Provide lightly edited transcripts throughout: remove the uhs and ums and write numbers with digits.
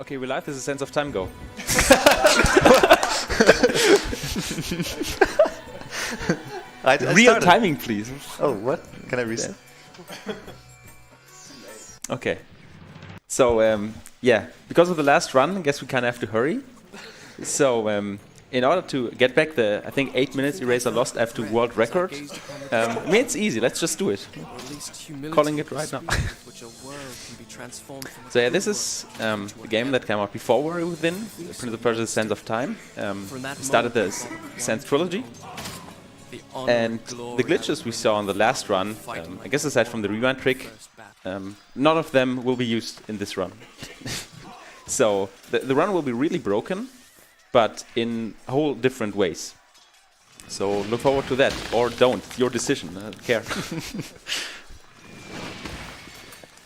Okay, we're live. This is Sense of Time Go. Real timing, please. Oh, what? Can I reset? Okay. So, yeah, because of the last run, I guess we kind of have to hurry. So, in order to get back the, I think, 8 minutes Eraser lost after world record, I mean, it's easy. Let's just do it. Calling it right now. So, yeah, this is the game that came out before Warrior Within, Prince of Persia: Sands of Time. Started the Sands trilogy. And the glitches we saw on the last run, I guess aside from the rewind trick, none of them will be used in this run. So the run will be really broken, but in whole different ways. So look forward to that, or don't. It's your decision. I don't care.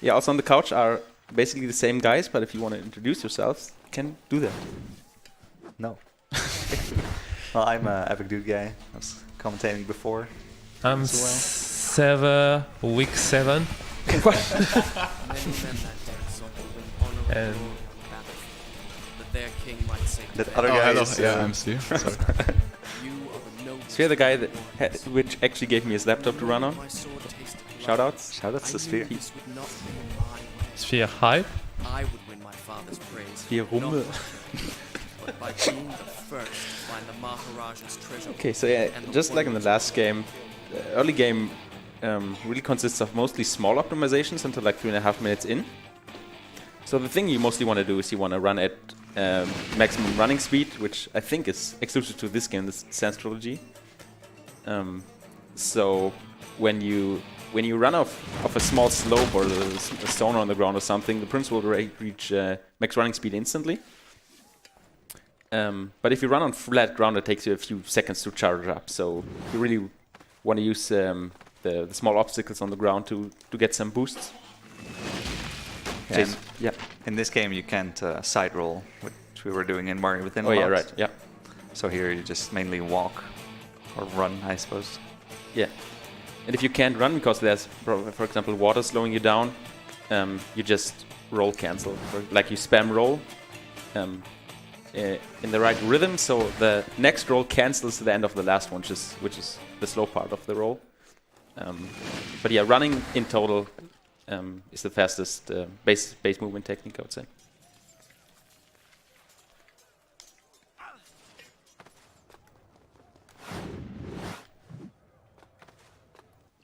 Yeah, also on the couch are basically the same guys, but if you want to introduce yourselves, you can do that. No. Well, I'm an Epic Dude guy. I was commentating before. I'm Sever, week 7. And that other guy is... Yeah, I'm Sphere. Sphere, the guy that which actually gave me his laptop to run on. Shoutouts. Shoutouts to Sphere. Sphere hype. Sphere Rummel. Okay, so yeah, just like in the last game, the early game really consists of mostly small optimizations until like 3.5 minutes in. So the thing you mostly want to do is you want to run at maximum running speed, which I think is exclusive to this game, this Sands trilogy. So when you run off a small slope or a stone on the ground or something, the Prince will reach max running speed instantly. But if you run on flat ground, it takes you a few seconds to charge up. So you really want to use the small obstacles on the ground to get some boosts. Yeah. In this game, you can't side roll, which we were doing in Mario Within. Oh yeah, right. Yeah. So here you just mainly walk or run, I suppose. Yeah. And if you can't run because there's, for example, water slowing you down, you just roll cancel, like you spam roll. In the right rhythm, so the next roll cancels the end of the last one, which is the slow part of the roll. But yeah, running in total is the fastest base movement technique, I would say.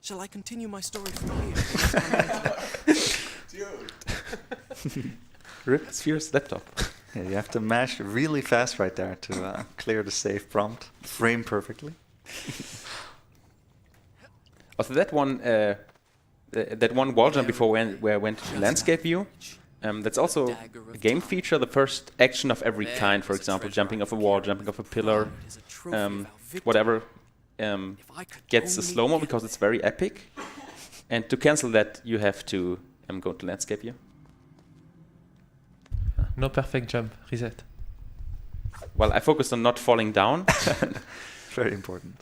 Shall I continue my story from here? Rip Sphere's laptop. Yeah, you have to mash really fast right there to clear the save prompt, frame perfectly. Also, that one wall jump before where I went to landscape view, that's also a game feature. The first action of every kind, for example, jumping off a wall, jumping off a pillar, whatever, gets a slow-mo because it's very epic. And to cancel that, you have to go to landscape view. No perfect jump. Reset. Well, I focused on not falling down. Very important.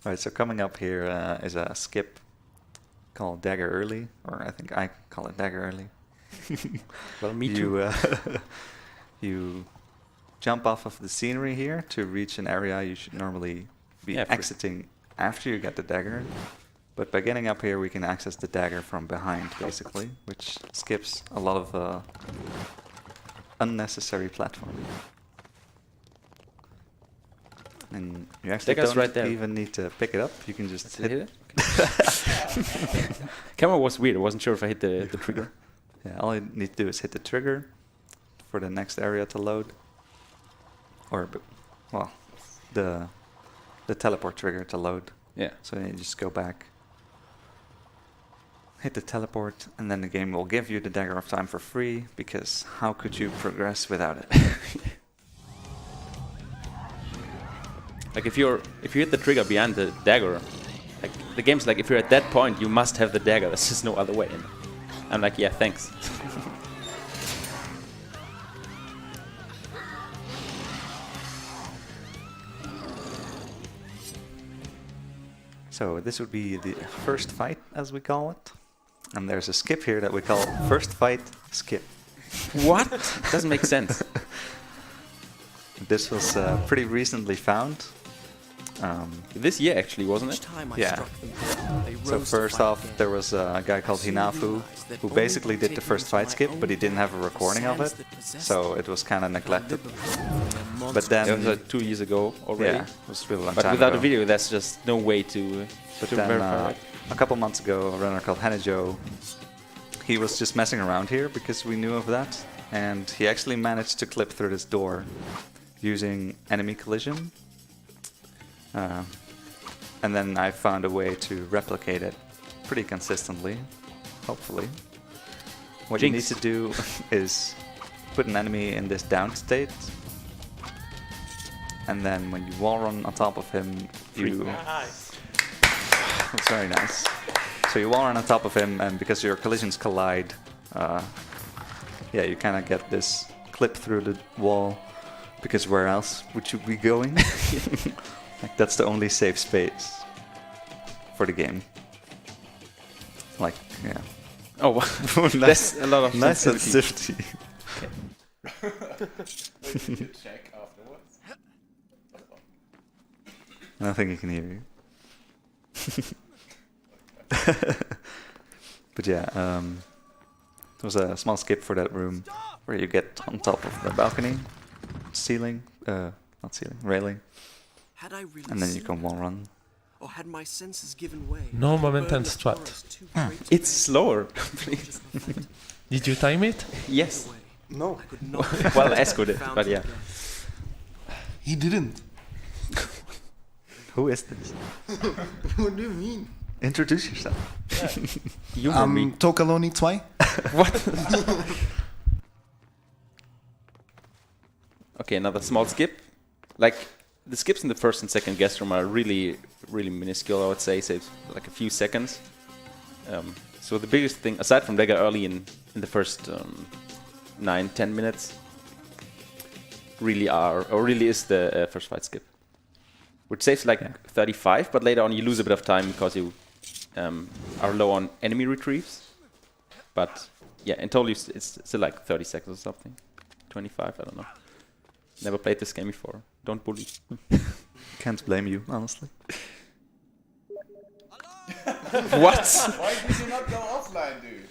All right, so coming up here is a skip called Dagger Early, or I think I call it Dagger Early. Well, me too. You jump off of the scenery here to reach an area you should normally be exiting after you get the dagger. But by getting up here, we can access the dagger from behind, basically, which skips a lot of unnecessary platforming. And you actually don't even need to pick it up. You can just hit it. Okay. Camera was weird. I wasn't sure if I hit the trigger. Yeah, all you need to do is hit the trigger for the next area to load. Or, well, the teleport trigger to load. Yeah. So you just go back, hit the teleport, and then the game will give you the Dagger of Time for free, because how could you progress without it? Like if you hit the trigger behind the dagger, like the game's like if you're at that point you must have the dagger. There's just no other way. And I'm like, yeah, thanks. So this would be the first fight, as we call it. And there's a skip here that we call first fight skip. What? Doesn't make sense. This was pretty recently found. This year actually, wasn't Each it? time I Yeah. struck them down, they So rose to first fight off, again. there was a guy called Hinafu who basically did the first fight skip, but he didn't have a recording of it, so it was kind of neglected. But That then, was 2 years ago already. yeah, it was really long But time without ago. a video, that's just no way to But to then verify it. a couple months ago, a runner called Hanajo, he was just messing around here because we knew of that, and he actually managed to clip through this door using enemy collision. And then I found a way to replicate it pretty consistently, hopefully. What you need Jinx. to do is put an enemy in this down state, and then when you wall run on top of him, you... That's very nice. So you wall run on top of him, and because your collisions collide, yeah, you kind of get this clip through the wall, because where else would you be going? Like, that's the only safe space for the game. Like, yeah. Oh, wow. That's a lot of Nice sensitivity. sensitivity. I don't think he can hear you. But yeah, there was a small skip for that room where you get on top of the balcony, ceiling, not ceiling, railing, Had I really and then you seen can wall run. or had my senses given way? No momentum Were the strat. forest too great to It's slower. just affect Did you time it? Yes. way? No, I could not Well, Esco did, found but it yeah. again. he didn't. Who is this? What do you mean? Introduce yourself. Humor me. Tocaloni1. What? Okay, another small skip. Like, the skips in the first and second guest room are really, really minuscule, I would say. So it's like a few seconds. So the biggest thing, aside from dagger early in the first 9-10 minutes, really is the first fight skip. Which saves like 35, but later on you lose a bit of time because you are low on enemy retrieves. But yeah, in total it's still like 30 seconds or something. 25, I don't know. Never played this game before. Don't bully. Can't blame you, honestly. What? Why did you not go offline, dude?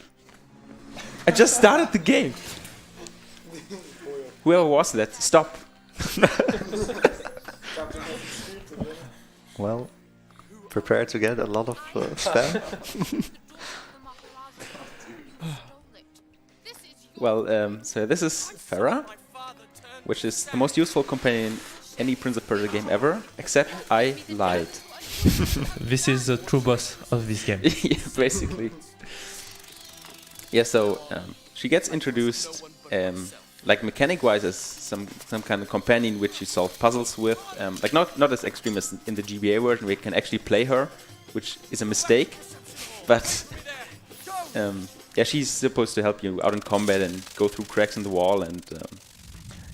I just started the game. Whoever was that, stop. Well, prepare to get a lot of spam. Well, so this is Farah, which is the most useful companion in any Prince of Persia game ever, except I lied. This is the true boss of this game. Yeah, basically. Yeah, so she gets introduced, like mechanic-wise, as some kind of companion which you solve puzzles with. Like not as extreme as in the GBA version, where you can actually play her, which is a mistake. But yeah, she's supposed to help you out in combat and go through cracks in the wall, and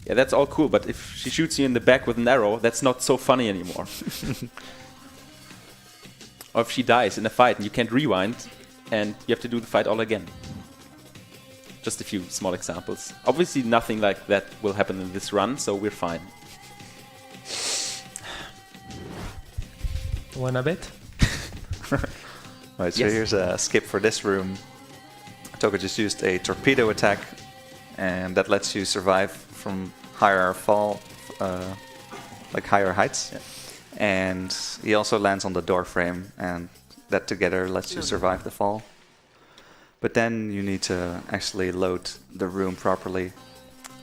yeah, that's all cool. But if she shoots you in the back with an arrow, that's not so funny anymore. Or if she dies in a fight and you can't rewind, and you have to do the fight all again. Just a few small examples. Obviously nothing like that will happen in this run, so we're fine. Wanna bet? Right, so Yes. here's a skip for this room. Toka just used a torpedo attack, and that lets you survive from higher fall, like higher heights. Yeah. And he also lands on the door frame, and that together lets you survive the fall. But then you need to actually load the room properly,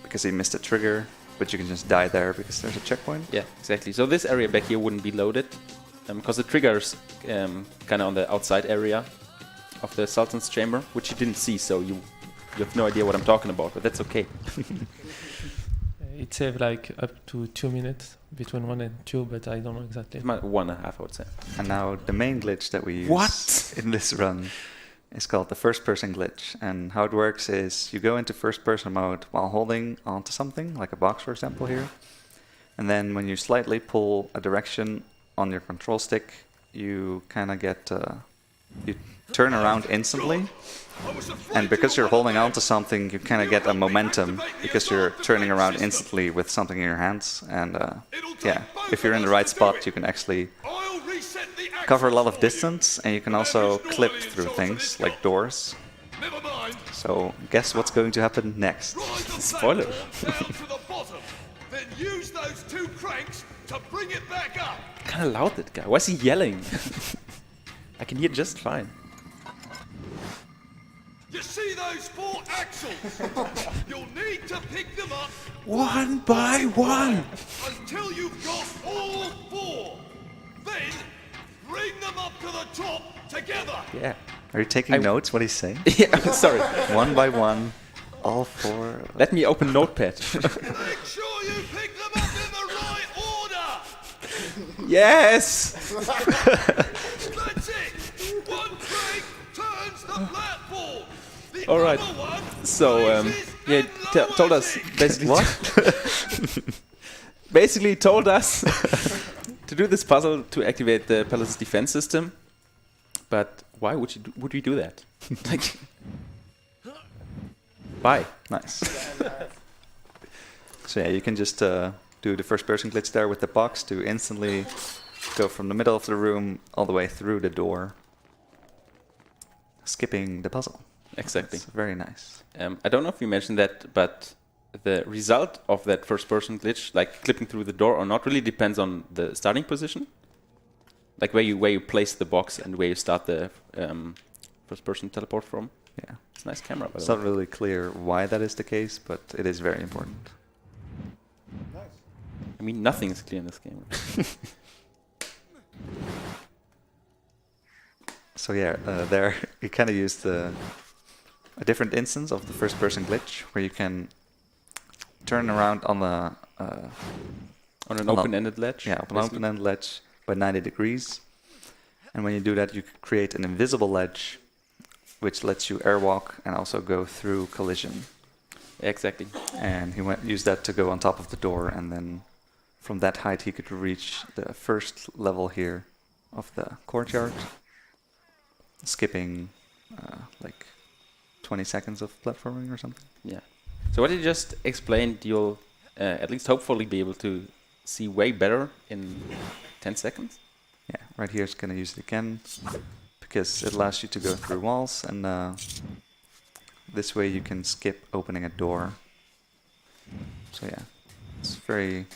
because he missed a trigger, but you can just die there because there's a checkpoint. Yeah, exactly. So this area back here wouldn't be loaded, because the trigger's kind of on the outside area of the Sultan's chamber, which you didn't see, so you have no idea what I'm talking about, but that's okay. It saved like up to 2 minutes between 1 and 2, but I don't know exactly. It's 1.5, I would say. And now the main glitch that we use What? in this run is called the first-person glitch. And how it works is you go into first-person mode while holding onto something, like a box, for example, here. And then when you slightly pull a direction on your control stick, you kind of get you turn around instantly, and because you're holding on to something, you kind of get a momentum because you're turning around instantly with something in your hands. And yeah, if you're in the right spot, you can actually cover a lot of distance, and you can also clip through things like doors. So guess what's going to happen next? Spoiler. Then use those two cranks to bring it back up. Kind of loud, that guy. Why is he yelling? I can hear just fine. You see those 4 axles? You'll need to pick them up One by one. until you've got all 4. Then bring them up to the top together. Yeah. Are you taking notes? What he's saying? Yeah. Sorry. One by one, all 4. Let me open Notepad. Make sure you pick them up in the right order. Yes. That's it. One crank turns the platform. The All right. other one So raises yeah, and lowers told us it. basically. Basically told us to do this puzzle to activate the palace's defense system. But why would we do that? Like, why? Nice. So yeah, you can just do the first-person glitch there with the box to instantly go from the middle of the room all the way through the door, skipping the puzzle. Exactly. That's very nice. I don't know if you mentioned that, but the result of that first-person glitch, like clipping through the door or not, really depends on the starting position. Like where you place the box and where you start the first-person teleport from. Yeah. It's a nice camera, by It's the not way. really clear why that is the case, but it is very important. I mean, nothing is clear in this game. So yeah, there you kind of used a different instance of the first-person glitch, where you can turn around on the On an on a- open-ended ledge. yeah, on an basically. open-ended ledge by 90 degrees. And when you do that, you create an invisible ledge, which lets you airwalk and also go through collision. Exactly. And he used that to go on top of the door, and then from that height he could reach the first level here of the courtyard, skipping like 20 seconds of platforming or something. Yeah. So what you just explained, you'll at least hopefully be able to see way better in 10 seconds. Yeah, right here it's going to use it again, because it allows you to go through walls, and this way you can skip opening a door. So yeah, it's very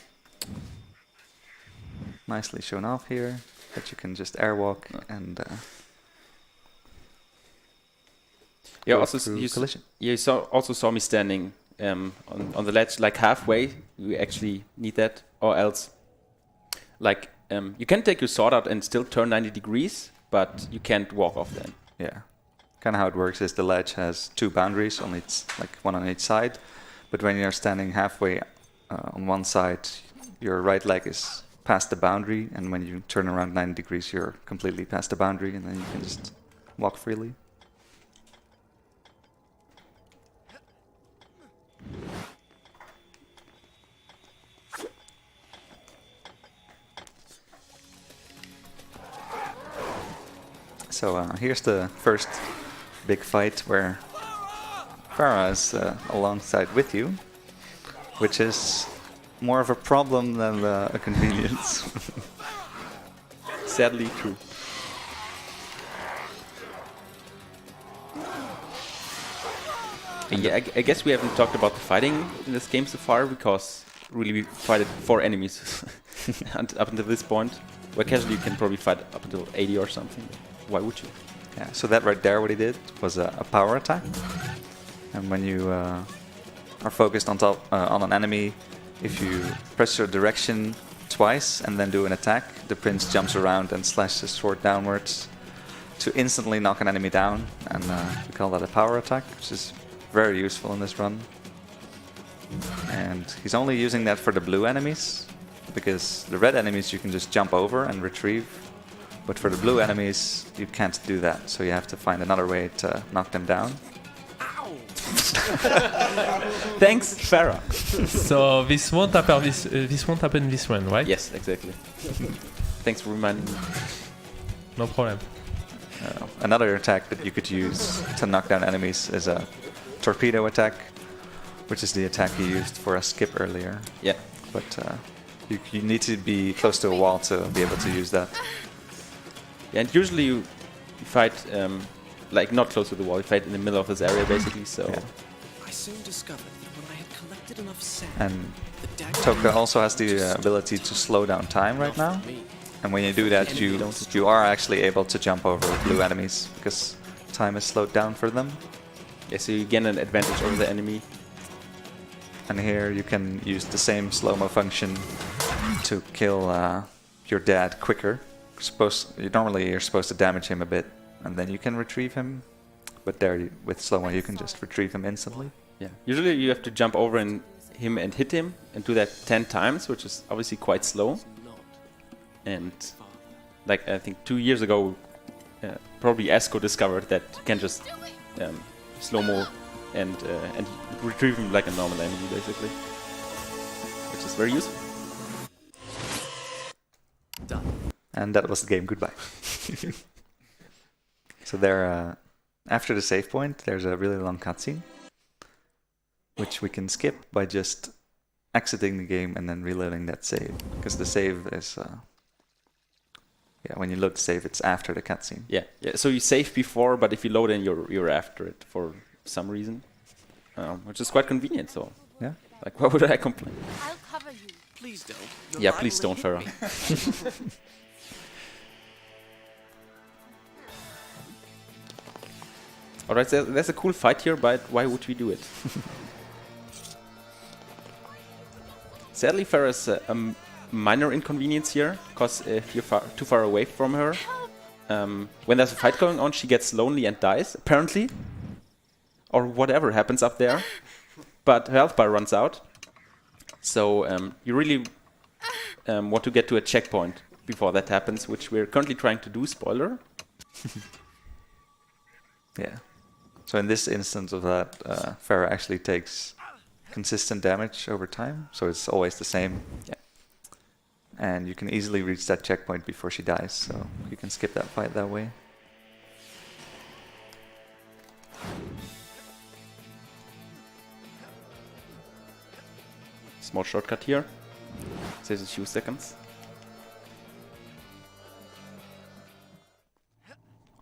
nicely shown off here, that you can just airwalk and Yeah. go Also, through collision. you also saw me standing on the ledge, like halfway. You actually need that, or else, like you can take your sword out and still turn 90 degrees, but you can't walk off then. Yeah, kind of how it works is the ledge has 2 boundaries on its, like one on each side, but when you're standing halfway on one side, your right leg is past the boundary, and when you turn around 90 degrees, you're completely past the boundary, and then you can just walk freely. So here's the first big fight where Farah is alongside with you, which is more of a problem than a convenience. Sadly true. Yeah, I guess we haven't talked about the fighting in this game so far, because really we fight 4 enemies up until this point. Where casually you can probably fight up until 80 or something. Why would you? Yeah, so that right there, what he did was a power attack. And when you are focused on top on an enemy, if you press your direction twice and then do an attack, the prince jumps around and slashes his sword downwards to instantly knock an enemy down. And we call that a power attack, which is very useful in this run. And he's only using that for the blue enemies, because the red enemies you can just jump over and retrieve. But for the blue enemies, you can't do that, so you have to find another way to knock them down. Thanks, Farah. So this won't happen this run, right? Yes, exactly. Thanks for reminding me. No problem. Another attack that you could use to knock down enemies is a torpedo attack, which is the attack you used for a skip earlier. Yeah. But you need to be close to a wall to be able to use that. Yeah, and usually you fight like not close to the wall. You fight in the middle of this area basically. So. Yeah. I soon discovered that when I had collected enough sand, And the dagger Toka also has the ability to slow down time right now. And when you do that, you are actually able to jump over blue enemies because time is slowed down for them. Yeah, so you gain an advantage over the enemy. And here you can use the same slow-mo function to kill your dad quicker. Normally you're supposed to damage him a bit, and then you can retrieve him. But there, with slow-mo, you can just retrieve him instantly. Yeah. Usually you have to jump over him and hit him, and do that 10 times, which is obviously quite slow. And like I think 2 years ago, probably Esco discovered that you can just slow-mo and retrieve him like a normal enemy, basically, which is very useful. Done. And that was the game. Goodbye. So there, after the save point, there's a really long cutscene, which we can skip by just exiting the game and then reloading that save, because the save is when you load the save, it's after the cutscene. Yeah. So you save before, but if you load in, you're after it for some reason, which is quite convenient. So Yeah. like, why would I complain? I'll cover you. Please don't. You're Yeah, liable please to don't, hit Farah. me. Alright, so there's a cool fight here, but why would we do it? Sadly, Farah's a minor inconvenience here, because if you're too far away from her, when there's a fight going on, she gets lonely and dies, apparently. Or whatever happens up there. But her health bar runs out. So you really want to get to a checkpoint before that happens, which we're currently trying to do, spoiler. Yeah. So in this instance of that, Farah actually takes consistent damage over time, so it's always the same. Yeah. And you can easily reach that checkpoint before she dies, so you can skip that fight that way. Small shortcut here. Saves a few seconds.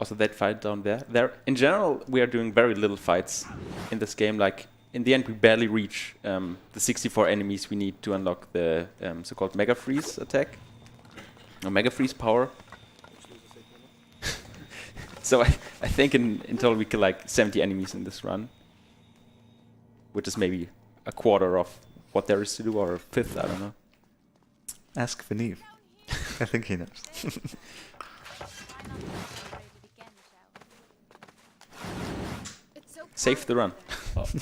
Also that fight down there. In general, we are doing very little fights in this game. Like, in the end, we barely reach the 64 enemies we need to unlock the so-called Mega Freeze attack. Or Mega Freeze power. So I think in total we kill like 70 enemies in this run. Which is maybe a quarter of what there is to do, or a fifth, I don't know. Ask Vanille. I think he knows. Save the run.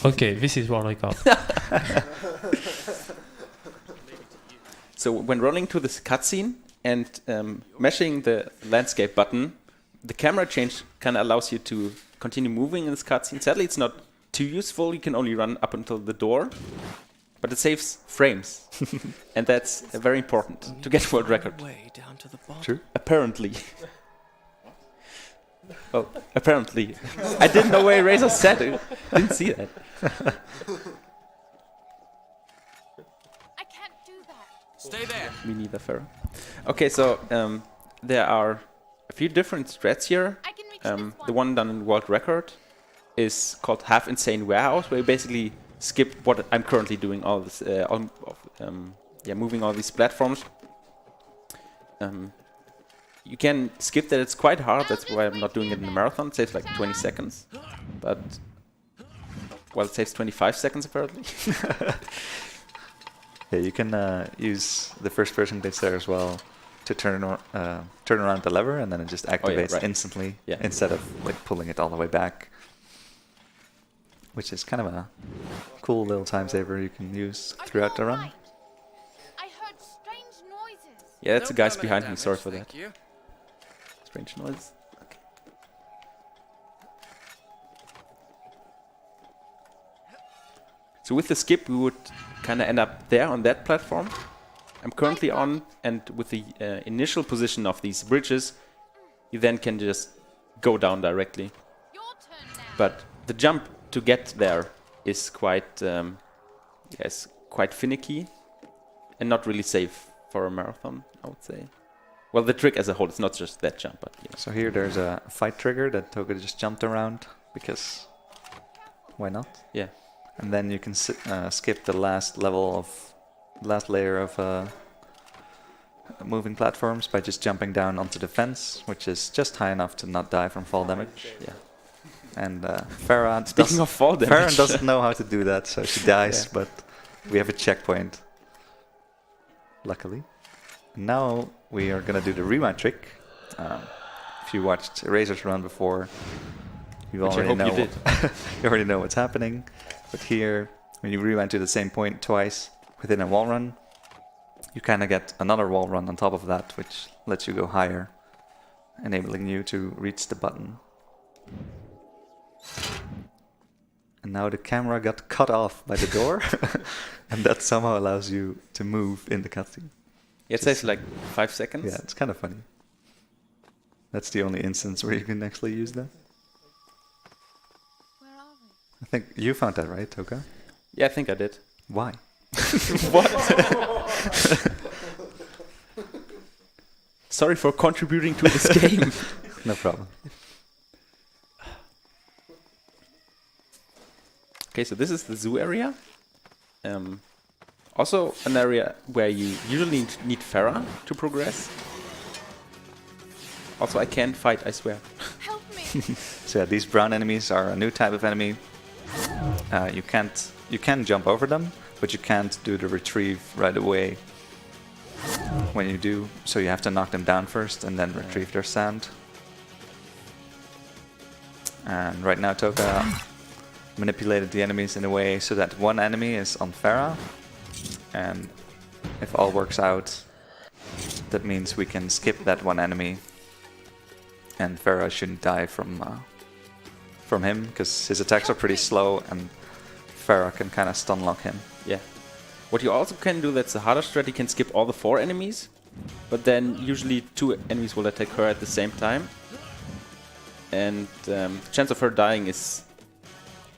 Okay, this is what I got. So when running to this cutscene and mashing the landscape button, the camera change kind of allows you to continue moving in this cutscene. Sadly, it's not too useful. You can only run up until the door, but it saves frames, and that's very important to get world record. Way down to the bottom. True. Apparently. Well, apparently. I didn't know where Razor said it. Didn't see that. I can't do that. Stay there. Me neither, Farah. Okay, so there are a few different strats here. I can reach this The one done in world record is called Half Insane Warehouse, where you basically skip what I'm currently doing, all this, moving all these platforms. You can skip that. It's quite hard. That's why I'm not doing it in a marathon. It saves like 20 seconds, but well, it saves 25 seconds apparently. Yeah, you can use the first-person bits there as well to turn around the lever, and then it just activates instantly instead of like pulling it all the way back, which is kind of a cool little time saver you can use throughout the run. I heard strange noises. Yeah, that's the No guys behind me. permanent Sorry damage, for that. thank you. Strange noise. Okay. So with the skip, we would kind of end up there on that platform I'm currently on, and with the initial position of these bridges, you then can just go down directly. Your turn now. But the jump to get there is quite, yes, quite finicky and not really safe for a marathon, I would say. Well, the trick as a whole, it's not just that jump, but So here there's a fight trigger that Toga just jumped around, because why not? yeah. And then you can skip the last layer of moving platforms by just jumping down onto the fence, which is just high enough to not die from fall damage. Yeah. And Farah Speaking of fall damage, Farah doesn't know how to do that, so she dies, but we have a checkpoint, luckily. Now we are going to do the rewind trick. If you watched Eraser's run before, you already know you already know what's happening. But here, when you rewind to the same point twice within a wall run, you kind of get another wall run on top of that, which lets you go higher, enabling you to reach the button. And now the camera got cut off by the door, and that somehow allows you to move in the cutscene. Yeah, it says like 5 seconds. Yeah, it's kind of funny. That's the only instance where you can actually use that. Where are we? I think you found that, right, Toka? Yeah, I think I did. Why? What? Sorry for contributing to this game. No problem. Okay, so this is the zoo area. Also an area where you usually need Farah to progress. Also, I can't fight, I swear. Help me. So yeah, these brown enemies are a new type of enemy. You can jump over them, but you can't do the retrieve right away when you do. So you have to knock them down first and then retrieve their sand. And right now Toka manipulated the enemies in a way so that one enemy is on Farah. And if all works out, that means we can skip that one enemy. And Farah shouldn't die from him, because his attacks are pretty slow and Farah can kind of stun lock him. Yeah. What you also can do, that's the harder strat, you can skip all the 4 enemies, but then usually 2 enemies will attack her at the same time. And the chance of her dying is,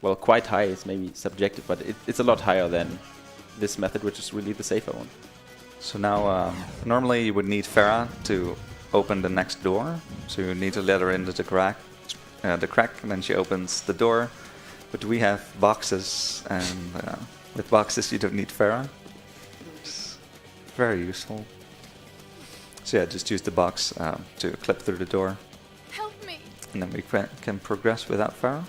well, quite high. It's maybe subjective, but it's a lot higher than this method, which is really the safer one. So now, normally you would need Farah to open the next door. So you need to let her into the crack, and then she opens the door. But we have boxes, and with boxes you don't need Farah. It's very useful. So yeah, just use the box to clip through the door. Help me. And then we can progress without Farah.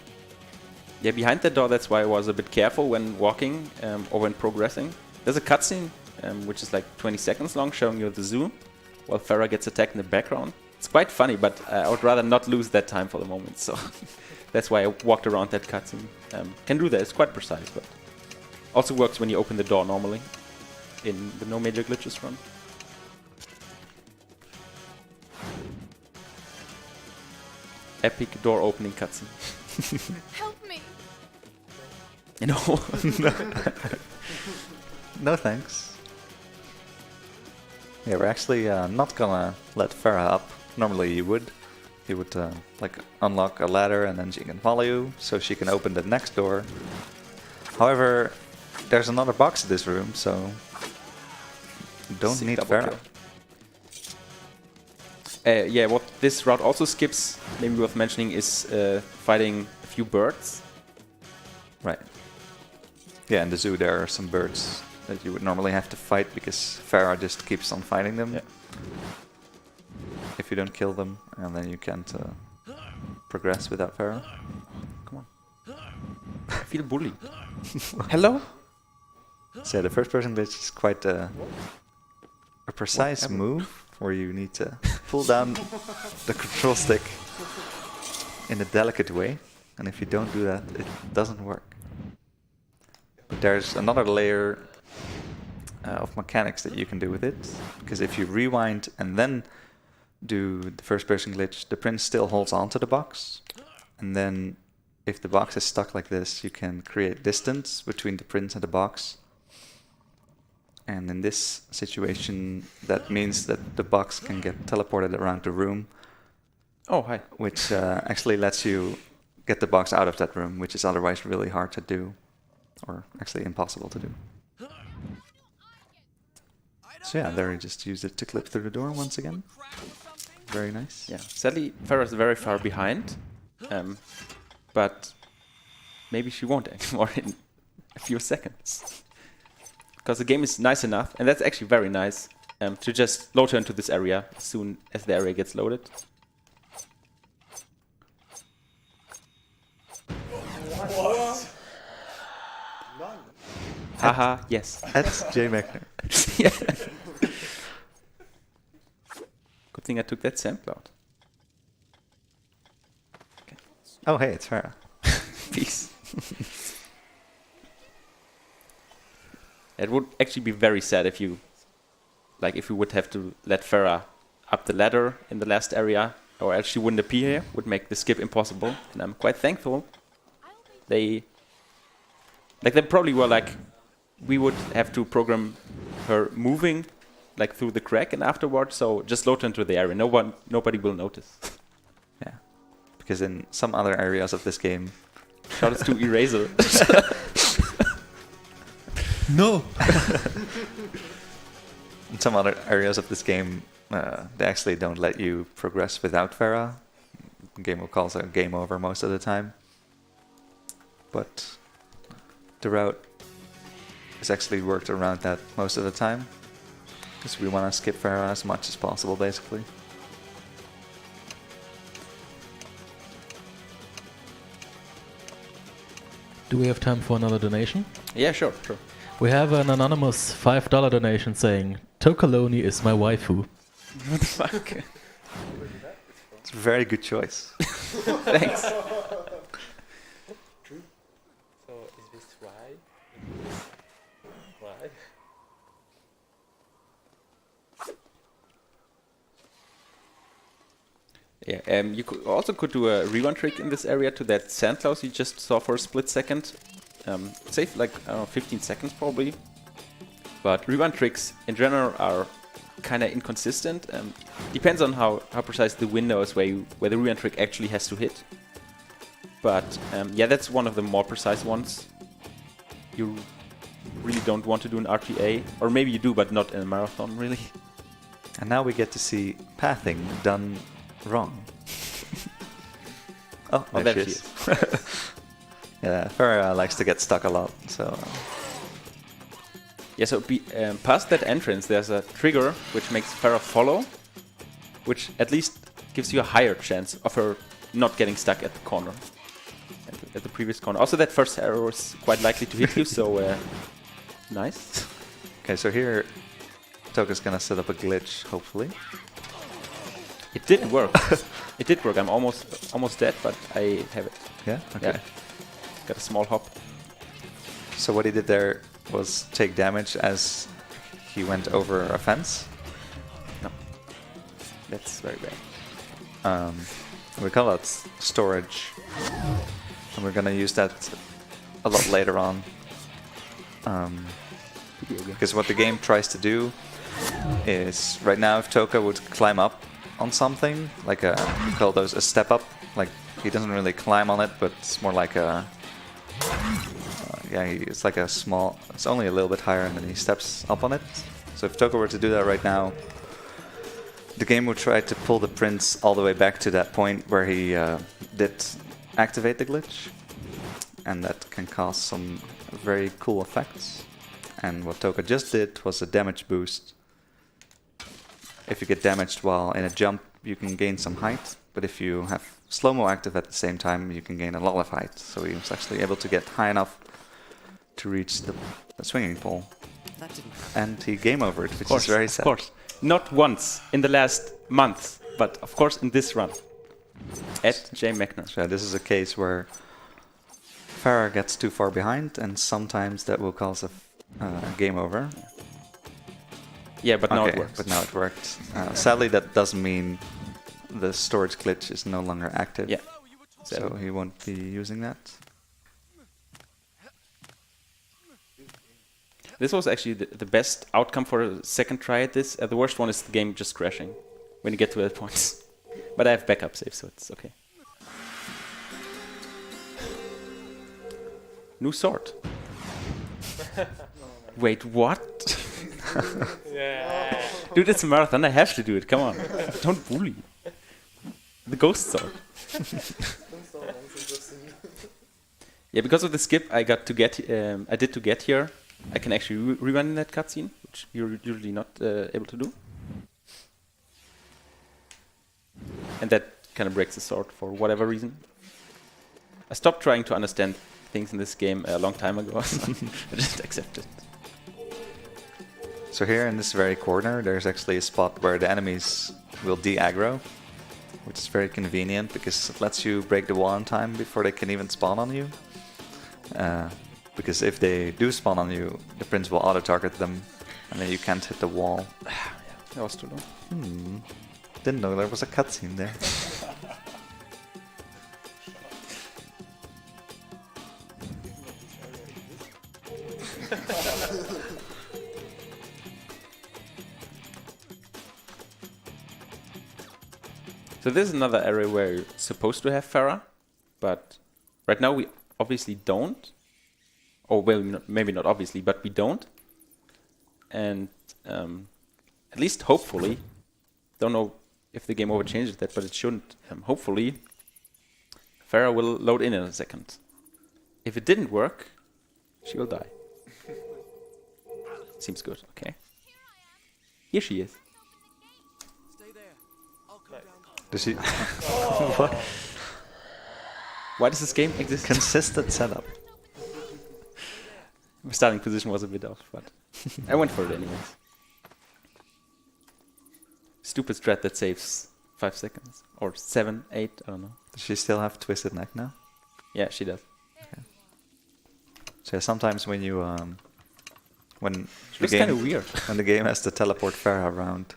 Yeah, behind that door, that's why I was a bit careful when walking or when progressing. There's a cutscene which is like 20 seconds long, showing you the zoo, while Farah gets attacked in the background. It's quite funny, but I would rather not lose that time for the moment, so that's why I walked around that cutscene. Can do that, it's quite precise, but also works when you open the door normally in the No Major Glitches run. Epic door opening cutscene. Help me. You know? No thanks. Yeah, we're actually not gonna let Farah up. Normally you would. You would like unlock a ladder and then she can follow you, so she can open the next door. However, there's another box in this room, so you don't need Farah. Yeah, what this route also skips, maybe worth mentioning, is fighting a few birds. Right. Yeah, in the zoo there are some birds that you would normally have to fight because Farah just keeps on fighting them. Yeah. If you don't kill them, and then you can't progress without Farah. Come on. I feel bullied. Hello? So yeah, the first person glitch is quite a precise move where you need to pull down the control stick in a delicate way, and if you don't do that, it doesn't work. But there's another layer of mechanics that you can do with it, because if you rewind and then do the first person glitch, the prince still holds on to the box, and then if the box is stuck like this, you can create distance between the prince and the box. And in this situation, that means that the box can get teleported around the room Oh, hi. which actually lets you get the box out of that room, which is otherwise really hard to do, or actually impossible to do. So yeah, there you just use it to clip through the door once again. Very nice. Yeah. Sadly, Farah's very far behind, but maybe she won't anymore in a few seconds. Because the game is nice enough, and that's actually very nice, to just load her into this area as soon as the area gets loaded. Haha, yes. That's Jay Mechner. Yeah. Good thing I took that sample out. Oh, hey, it's Farah. Peace. It would actually be very sad if you, if we would have to let Farah up the ladder in the last area, or else she wouldn't appear here. Would make the skip impossible. And I'm quite thankful. They probably were we would have to program her moving, through the crack and afterwards. So just load her into the area. Nobody will notice. Yeah, because in some other areas of this game, shout out to Eraser. No. in some other areas of this game, they actually don't let you progress without Farah. The game will call it game over most of the time. But the route is actually worked around that most of the time, because we want to skip Farah as much as possible, basically. Do we have time for another donation? Yeah, sure. We have an anonymous $5 donation saying, Tocaloni is my waifu. What the fuck? It's a very good choice. Thanks. So is this right? Right. Yeah, you could do a rerun trick in this area to that sand cloud you just saw for a split second. Save 15 seconds probably. But rerun tricks in general are kind of inconsistent. Depends on how precise the window is where the rerun trick actually has to hit. But yeah, that's one of the more precise ones. You really don't want to do an RTA, or maybe you do, but not in a marathon, really. And now we get to see pathing done wrong. Oh, there she is. Yeah, Farah likes to get stuck a lot, so... Yeah, so past that entrance, there's a trigger which makes Farah follow, which at least gives you a higher chance of her not getting stuck at the corner, at the previous corner. Also, that first arrow is quite likely to hit you, so nice. Okay, so here, Toka's gonna set up a glitch, hopefully. It did work. It did work. I'm almost dead, but I have it. Yeah? Okay. Yeah. Got a small hop. So what he did there was take damage as he went over a fence. No. That's very bad. We call that storage. And we're gonna use that a lot later on. Because what the game tries to do is, right now if Toka would climb up on something, we call those a step up. Like, he doesn't really climb on it, but it's more like a... it's like a small... It's only a little bit higher and then he steps up on it. So if Toka were to do that right now, the game would try to pull the prince all the way back to that point where he did activate the glitch. And that can cause some very cool effects. And what Toka just did was a damage boost. If you get damaged while in a jump, you can gain some height. But if you have slow-mo active at the same time, you can gain a lot of height. So he was actually able to get high enough to reach the swinging pole. That didn't happen. And he game overed, which is very sad. Of course. Not once in the last month, but of course in this run. At J. Mechner. So this is a case where Farah gets too far behind, and sometimes that will cause a game over. Yeah, but now it works. But now it worked. Sadly, that doesn't mean the storage glitch is no longer active. Yeah. So he won't be using that. This was actually the best outcome for a second try at this. The worst one is the game just crashing when you get to that point. But I have backup save, so it's okay. New sword. Wait, what? Dude, it's a marathon. I have to do it. Come on. Don't bully. The ghost sword. Yeah, because of the skip, I did to get here. I can actually rerun in that cutscene, which you're usually not able to do. And that kind of breaks the sword for whatever reason. I stopped trying to understand things in this game a long time ago. So I just accept it. So here in this very corner, there's actually a spot where the enemies will de-aggro, which is very convenient because it lets you break the wall in time before they can even spawn on you. Because if they do spawn on you, the prince will auto-target them, and then you can't hit the wall. Yeah, that was too long. Didn't know there was a cutscene there. So this is another area where you're supposed to have Farah, but right now we obviously don't. Or well, maybe not obviously, but we don't. And at least hopefully, don't know if the game over changes that, but it shouldn't. Hopefully, Farah will load in a second. If it didn't work, she will die. Seems good, okay. Here she is. Stay there. I'll come down. Does she? What? Why does this game exist? Consistent setup. My starting position was a bit off, but I went for it anyways. Stupid strat that saves 5 seconds. Or 7, 8, I don't know. Does she still have twisted neck now? Yeah, she does. So yeah, sometimes when you when She looks kind of weird. when the game has to teleport Farah around,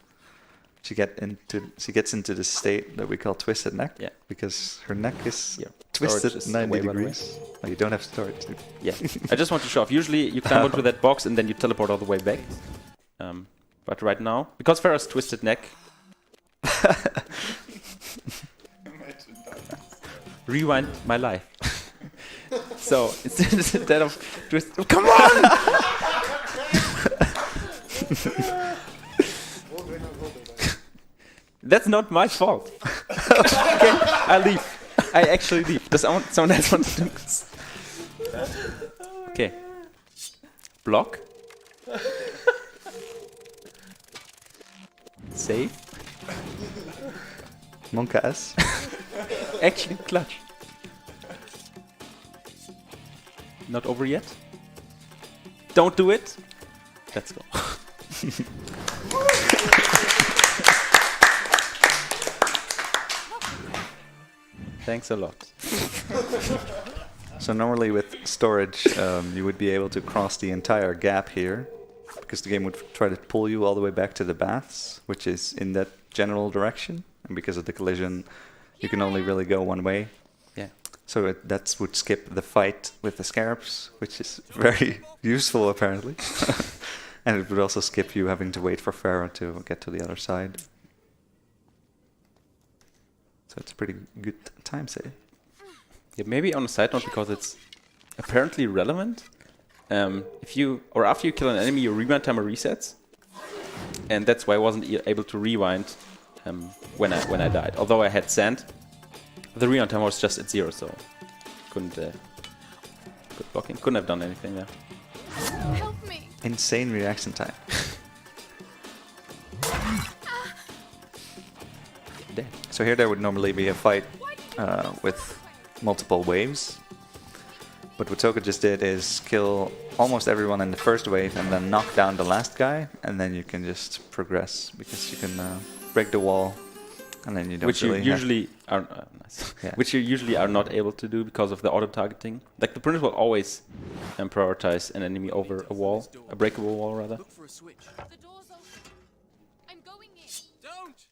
she gets into the state that we call twisted neck. Yeah. Because her neck is Yeah. twisted Storage is 90 away, by the way. degrees. Oh, you don't have storage. Yeah, I just want to show off. Usually you climb onto that box and then you teleport all the way back. But right now, because Farah's twisted neck... Rewind my life. So, instead of twist... Oh, come on! That's not my fault. Okay, I leave. I actually leave. Does someone else want to do this? Okay. Block. Save. Monka S. Actually clutch. Not over yet. Don't do it. Let's go. Thanks a lot. So normally with storage, you would be able to cross the entire gap here, because the game would try to pull you all the way back to the baths, which is in that general direction. And because of the collision, you can only really go one way. Yeah. So that would skip the fight with the scarabs, which is very useful apparently. And it would also skip you having to wait for Farah to get to the other side. So it's a pretty good time save. Yeah, maybe on a side note, because it's apparently relevant. After you kill an enemy, your rewind timer resets, and that's why I wasn't able to rewind when I died. Although I had sand, the rewind timer was just at 0, so couldn't good blocking. Couldn't have done anything there. Help me. Insane reaction time. Dead. So here there would normally be a fight with multiple waves. But what Toka just did is kill almost everyone in the first wave and then knock down the last guy, and then you can just progress because you can break the wall, and then you don't Which really you usually are nice. Yeah. Which you usually are not able to do because of the auto targeting. Like the prince will always prioritize an enemy over a wall, a breakable wall rather. Look for a switch. The door's open. I'm going in. Don't!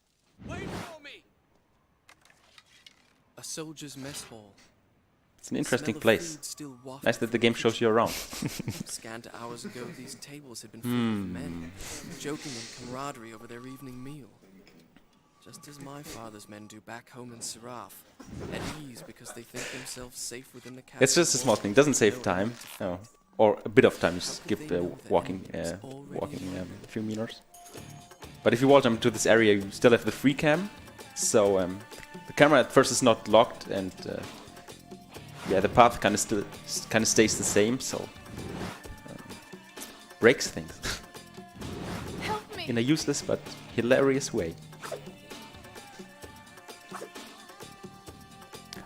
Wait for me! A soldier's mess hall. It's an interesting Smell of place. food still wafted Nice that the from game the shows you around. Scant hours ago, these tables had been full of men, joking in camaraderie over their evening meal. Just as my father's men do back home in Seraph, at ease because they think themselves safe within the castle. It's just a small thing. Doesn't save time, or a bit of time. You skip walking a few meters. But if you wall jump to this area, you still have the free cam. So the camera at first is not locked, and yeah, the path kind of stays the same. So breaks things Help me. in a useless but hilarious way.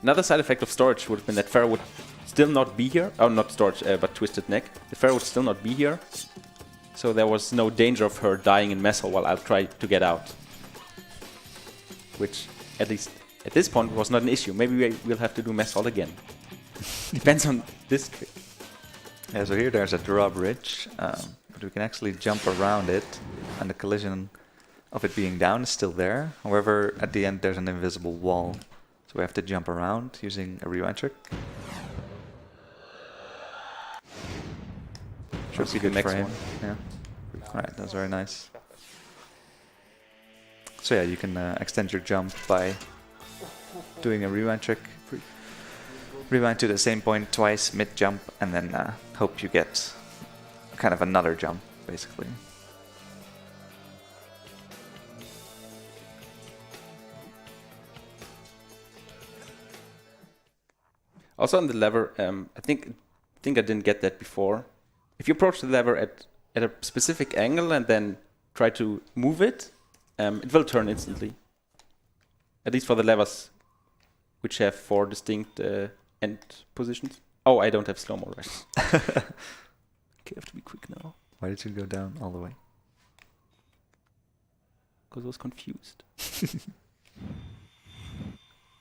Another side effect of storage would have been that Farah would still not be here. Oh, not storage, but Twisted Neck. The Farah would still not be here. So there was no danger of her dying in mess hall while I'll try to get out. Which, at least at this point, was not an issue. Maybe we'll have to do mess hall again. Depends on this trick. Yeah, so here there's a drawbridge, but we can actually jump around it, and the collision of it being down is still there. However, at the end there's an invisible wall. So we have to jump around using a rewind trick. Should be good next frame. one. Yeah. Alright, that's very nice. So yeah, you can extend your jump by doing a rewind trick. Rewind to the same point twice mid-jump, and then hope you get kind of another jump, basically. Also on the lever, I think I didn't get that before. If you approach the lever at a specific angle and then try to move it, it will turn instantly. At least for the levers, which have 4 distinct end positions. Oh, I don't have slow-mo right. Okay, I have to be quick now. Why did you go down all the way? Because I was confused.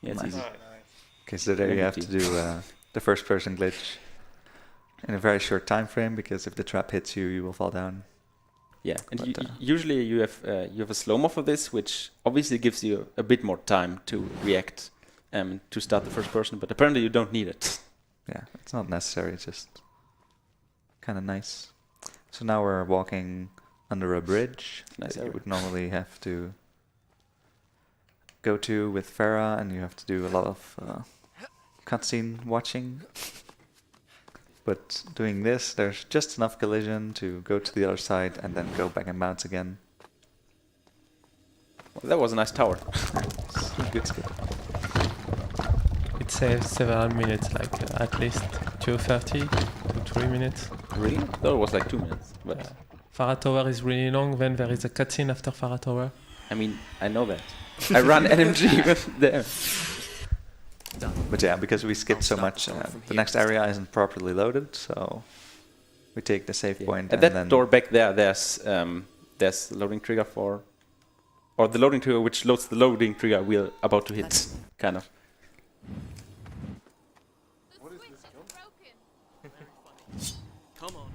Yeah, it's Nice. easy. Okay, so there you have to do the first person glitch in a very short time frame, because if the trap hits you, you will fall down. Yeah, and But, usually you have a slow-mo for this, which obviously gives you a bit more time to react to start the first person, but apparently you don't need it. Yeah, it's not necessary, it's just kind of nice. So now we're walking under a bridge Nice that you area. would normally have to go to with Farah, and you have to do a lot of cutscene watching. But doing this, there's just enough collision to go to the other side and then go back and bounce again. Well, that was a nice tower. Good skip. It saves several minutes, like at least 2:30 to 3 minutes. Really? That was like 2 minutes. But Farah Tower is really long, then there is a cutscene after Farah Tower. I mean, I know that. I run NMG with there. But yeah, because we skipped so much, the next area isn't properly loaded, so we take the save point At and that then door back there, there's the loading trigger for, or the loading trigger which loads the loading trigger we're about to hit, kind of. The switch is broken. Come on,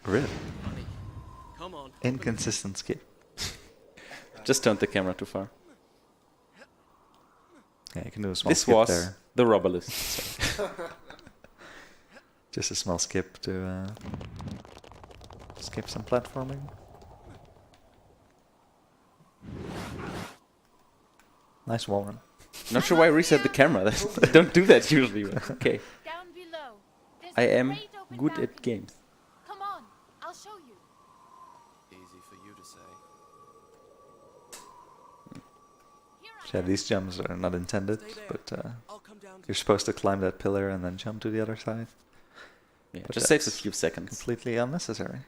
rip. honey. Come on. Inconsistent skip. Just turned the camera too far. Yeah, you can do a small This skip was there. the rubber list. So. Just a small skip to skip some platforming. Nice wall run. Not sure why I reset the camera. I don't do that usually. But okay, Down below. There's I a am great open good at balcony. games. Come on, I'll show you. Easy for you to say. Here I Yeah, these jumps are not intended, Stay there. but I'll come down to you're supposed to climb that pillar and then jump to the other side. Yeah, But just saves a that's few seconds. Completely unnecessary.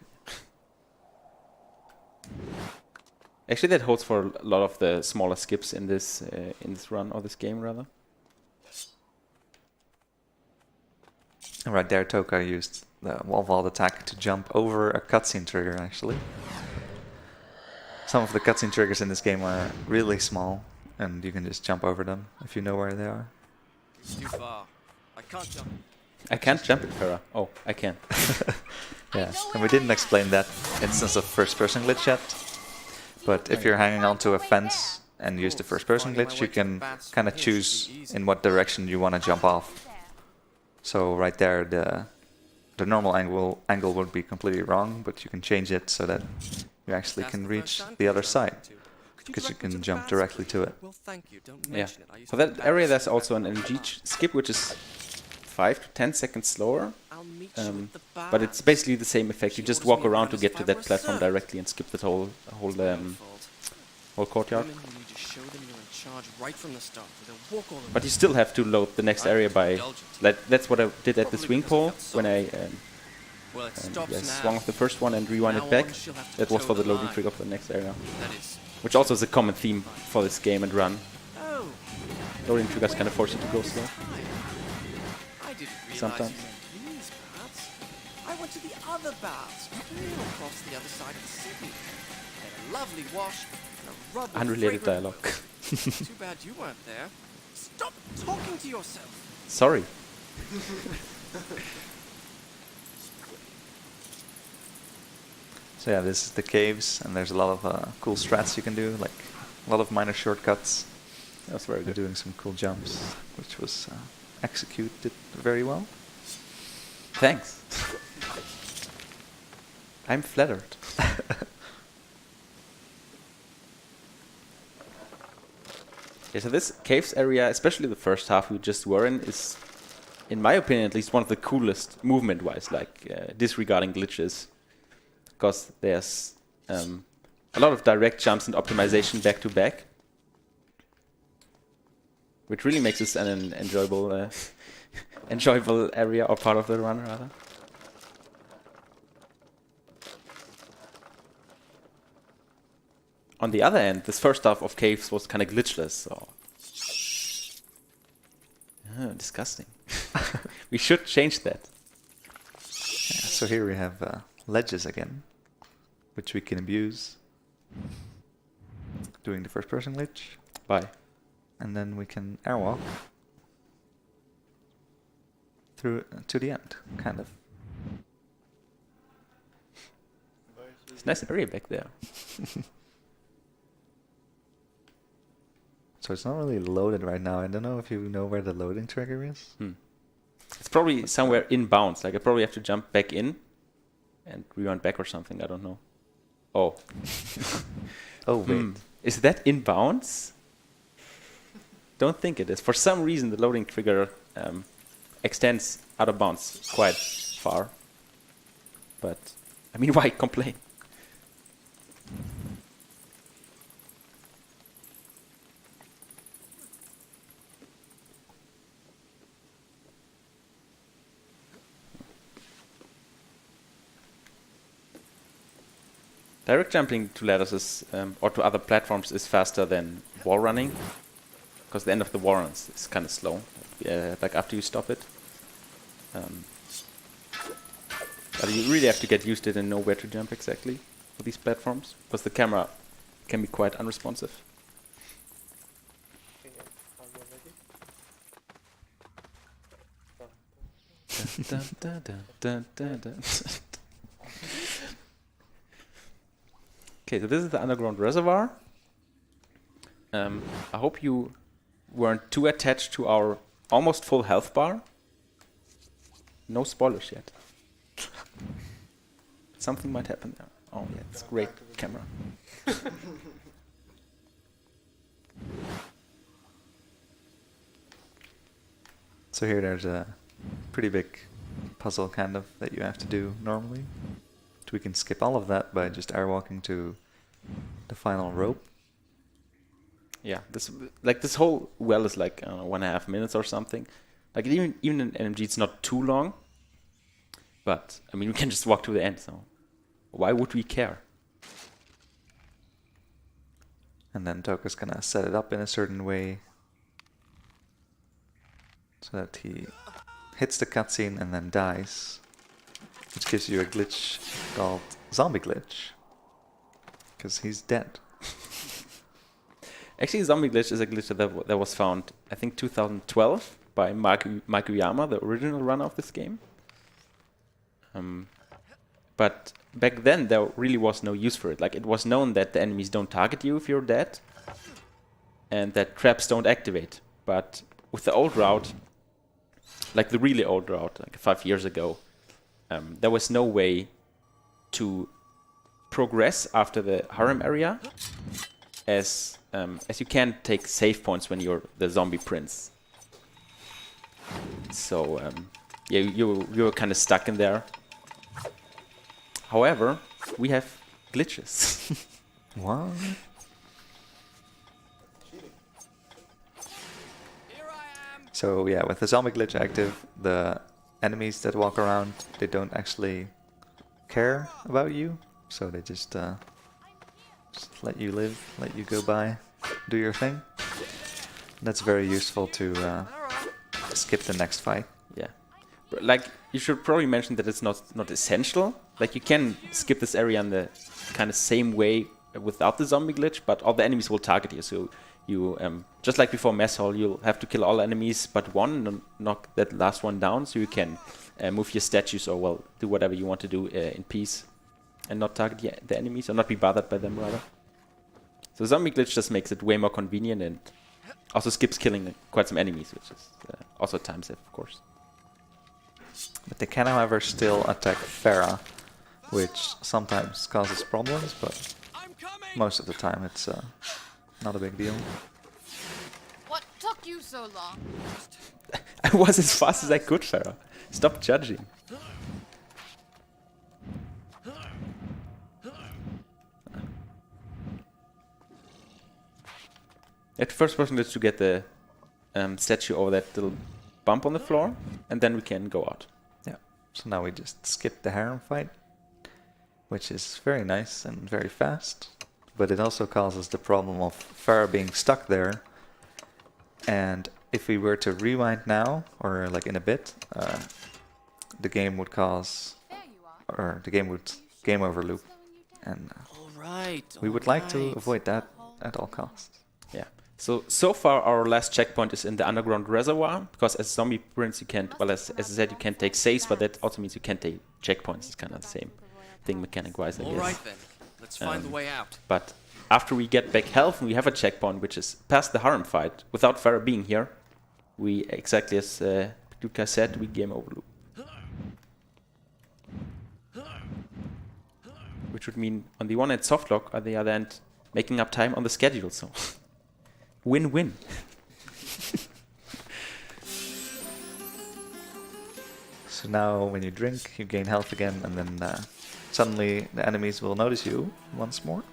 Actually, that holds for a lot of the smaller skips in this run, or this game rather. And right there, Toka used the wall vault attack to jump over a cutscene trigger, actually. Some of the cutscene triggers in this game are really small, and you can just jump over them if you know where they are. It's too far. I can't jump. I can't jump it, Farah. Oh, I can. Yeah, and we didn't explain that instance of first-person glitch yet. But if you're hanging onto a fence and use the first-person glitch, you can kind of choose in what direction you want to jump off. So right there, the normal angle would be completely wrong, but you can change it so that you actually That's can the reach first the sandcastle other I've side, been to. Could you because you direct me to can the jump fast directly one? to it. Well, thank you. Don't Yeah. mention it. I used For to that be area, bad there's at also an that. energy skip, which is 5 to 10 seconds slower. I'll meet you at the But it's bars. basically the same effect. You She just orders walk me around around to as get if to I that were a platform servant. directly and skip the whole It's my own fault. whole courtyard. Women, when you just show them you're in charge right from the start, they'll walk all over But you still have to load the next area by... That's what I did at the swing pole when I Well, it stops now. swung off the first one and rewind Now it back. on, she'll have to That was toe for the the loading line. trigger for the next area. That is. Which also is a common theme for this game and run. Oh. Loading triggers kind of force you to go slow. I didn't realize Sometimes. you meant these bars. I went to the other bars, clear across the other side of the city. They had a lovely wash and a rub with Unrelated fragrant dialogue. Too bad you weren't there. Stop talking to yourself. Sorry. So yeah, this is the caves, and there's a lot of cool strats you can do, like a lot of minor shortcuts. That's very and good. doing some cool jumps, which was executed very well. Thanks. I'm flattered. Yeah, so this caves area, especially the first half we just were in, is, in my opinion at least, one of the coolest movement-wise, like disregarding glitches. Because there's a lot of direct jumps and optimization back-to-back. Which really makes this an enjoyable enjoyable area, or part of the run, rather. On the other end, this first half of caves was kind of glitchless, so... disgusting. We should change that. Yeah, so here we have ledges again, which we can abuse. Doing the first person glitch. Bye. And then we can airwalk through to the end, kind of. It's a nice area back there. So it's not really loaded right now. I don't know if you know where the loading trigger is. It's probably somewhere inbounds. Like I probably have to jump back in and rewind back or something. I don't know. Oh. Oh, wait. Is that inbounds? Don't think it is. For some reason, the loading trigger extends out of bounds quite far. But, I mean, why complain? Direct jumping to ladders is, or to other platforms is faster than wall running, because the end of the wall runs is kind of slow, like after you stop it. But you really have to get used to it and know where to jump exactly for these platforms, because the camera can be quite unresponsive. Dun, dun, dun, dun, dun, dun. Okay, so this is the underground reservoir. I hope you weren't too attached to our almost full health bar. No spoilers yet. Something might happen there. Oh yeah, it's great camera. So here there's a pretty big puzzle kind of that you have to do normally. We can skip all of that by just airwalking to the final rope. Yeah, this whole well is like 1.5 minutes or something. Like even in NMG it's not too long. But I mean we can just walk to the end, so why would we care? And then Toka's gonna set it up in a certain way so that he hits the cutscene and then dies, which gives you a glitch called zombie glitch, because he's dead. Actually, zombie glitch is a glitch that was found, I think, 2012 by Makuyama, the original runner of this game. But back then, there really was no use for it. Like, it was known that the enemies don't target you if you're dead, and that traps don't activate. But with the old route, like the really old route, like 5 years ago, there was no way to progress after the harem area, as you can't take save points when you're the zombie prince. So yeah, you're kind of stuck in there. However, we have glitches. What? So yeah, with the zombie glitch active, the enemies that walk around, they don't actually care about you. So they just let you live, let you go by, do your thing. That's very useful to skip the next fight. Yeah. But, like, you should probably mention that it's not essential. Like, you can skip this area in the kind of same way without the zombie glitch, but all the enemies will target you. So you, just like before mess hall, you'll have to kill all enemies but one and knock that last one down, so you can move your statues or, well, do whatever you want to do in peace and not target the enemies, or not be bothered by them, rather. So zombie glitch just makes it way more convenient and also skips killing quite some enemies, which is also time save, of course. But they can, however, still attack Farah, which sometimes causes problems, but most of the time it's not a big deal. What took you so long? I was as fast as I could, Farah. Stop judging. At the first person is to get the statue over that little bump on the floor, and then we can go out. Yeah. So now we just skip the harem fight, which is very nice and very fast. But it also causes the problem of Farah being stuck there. And if we were to rewind now, or like in a bit, the game would cause, or the game would game over loop. And we would like to avoid that at all costs. Yeah. So far our last checkpoint is in the underground reservoir, because as zombie prince you can't, well, as I said, you can't take saves, but that also means you can't take checkpoints. It's kind of the same thing mechanic-wise, I guess. Alright then, let's find the way out. But after we get back health and we have a checkpoint, which is past the harem fight, without Farah being here, we, exactly as Dutka said, we game over loop. Which would mean on the one end softlock, on the other end making up time on the schedule, so win-win. So now when you drink, you gain health again, and then suddenly the enemies will notice you once more,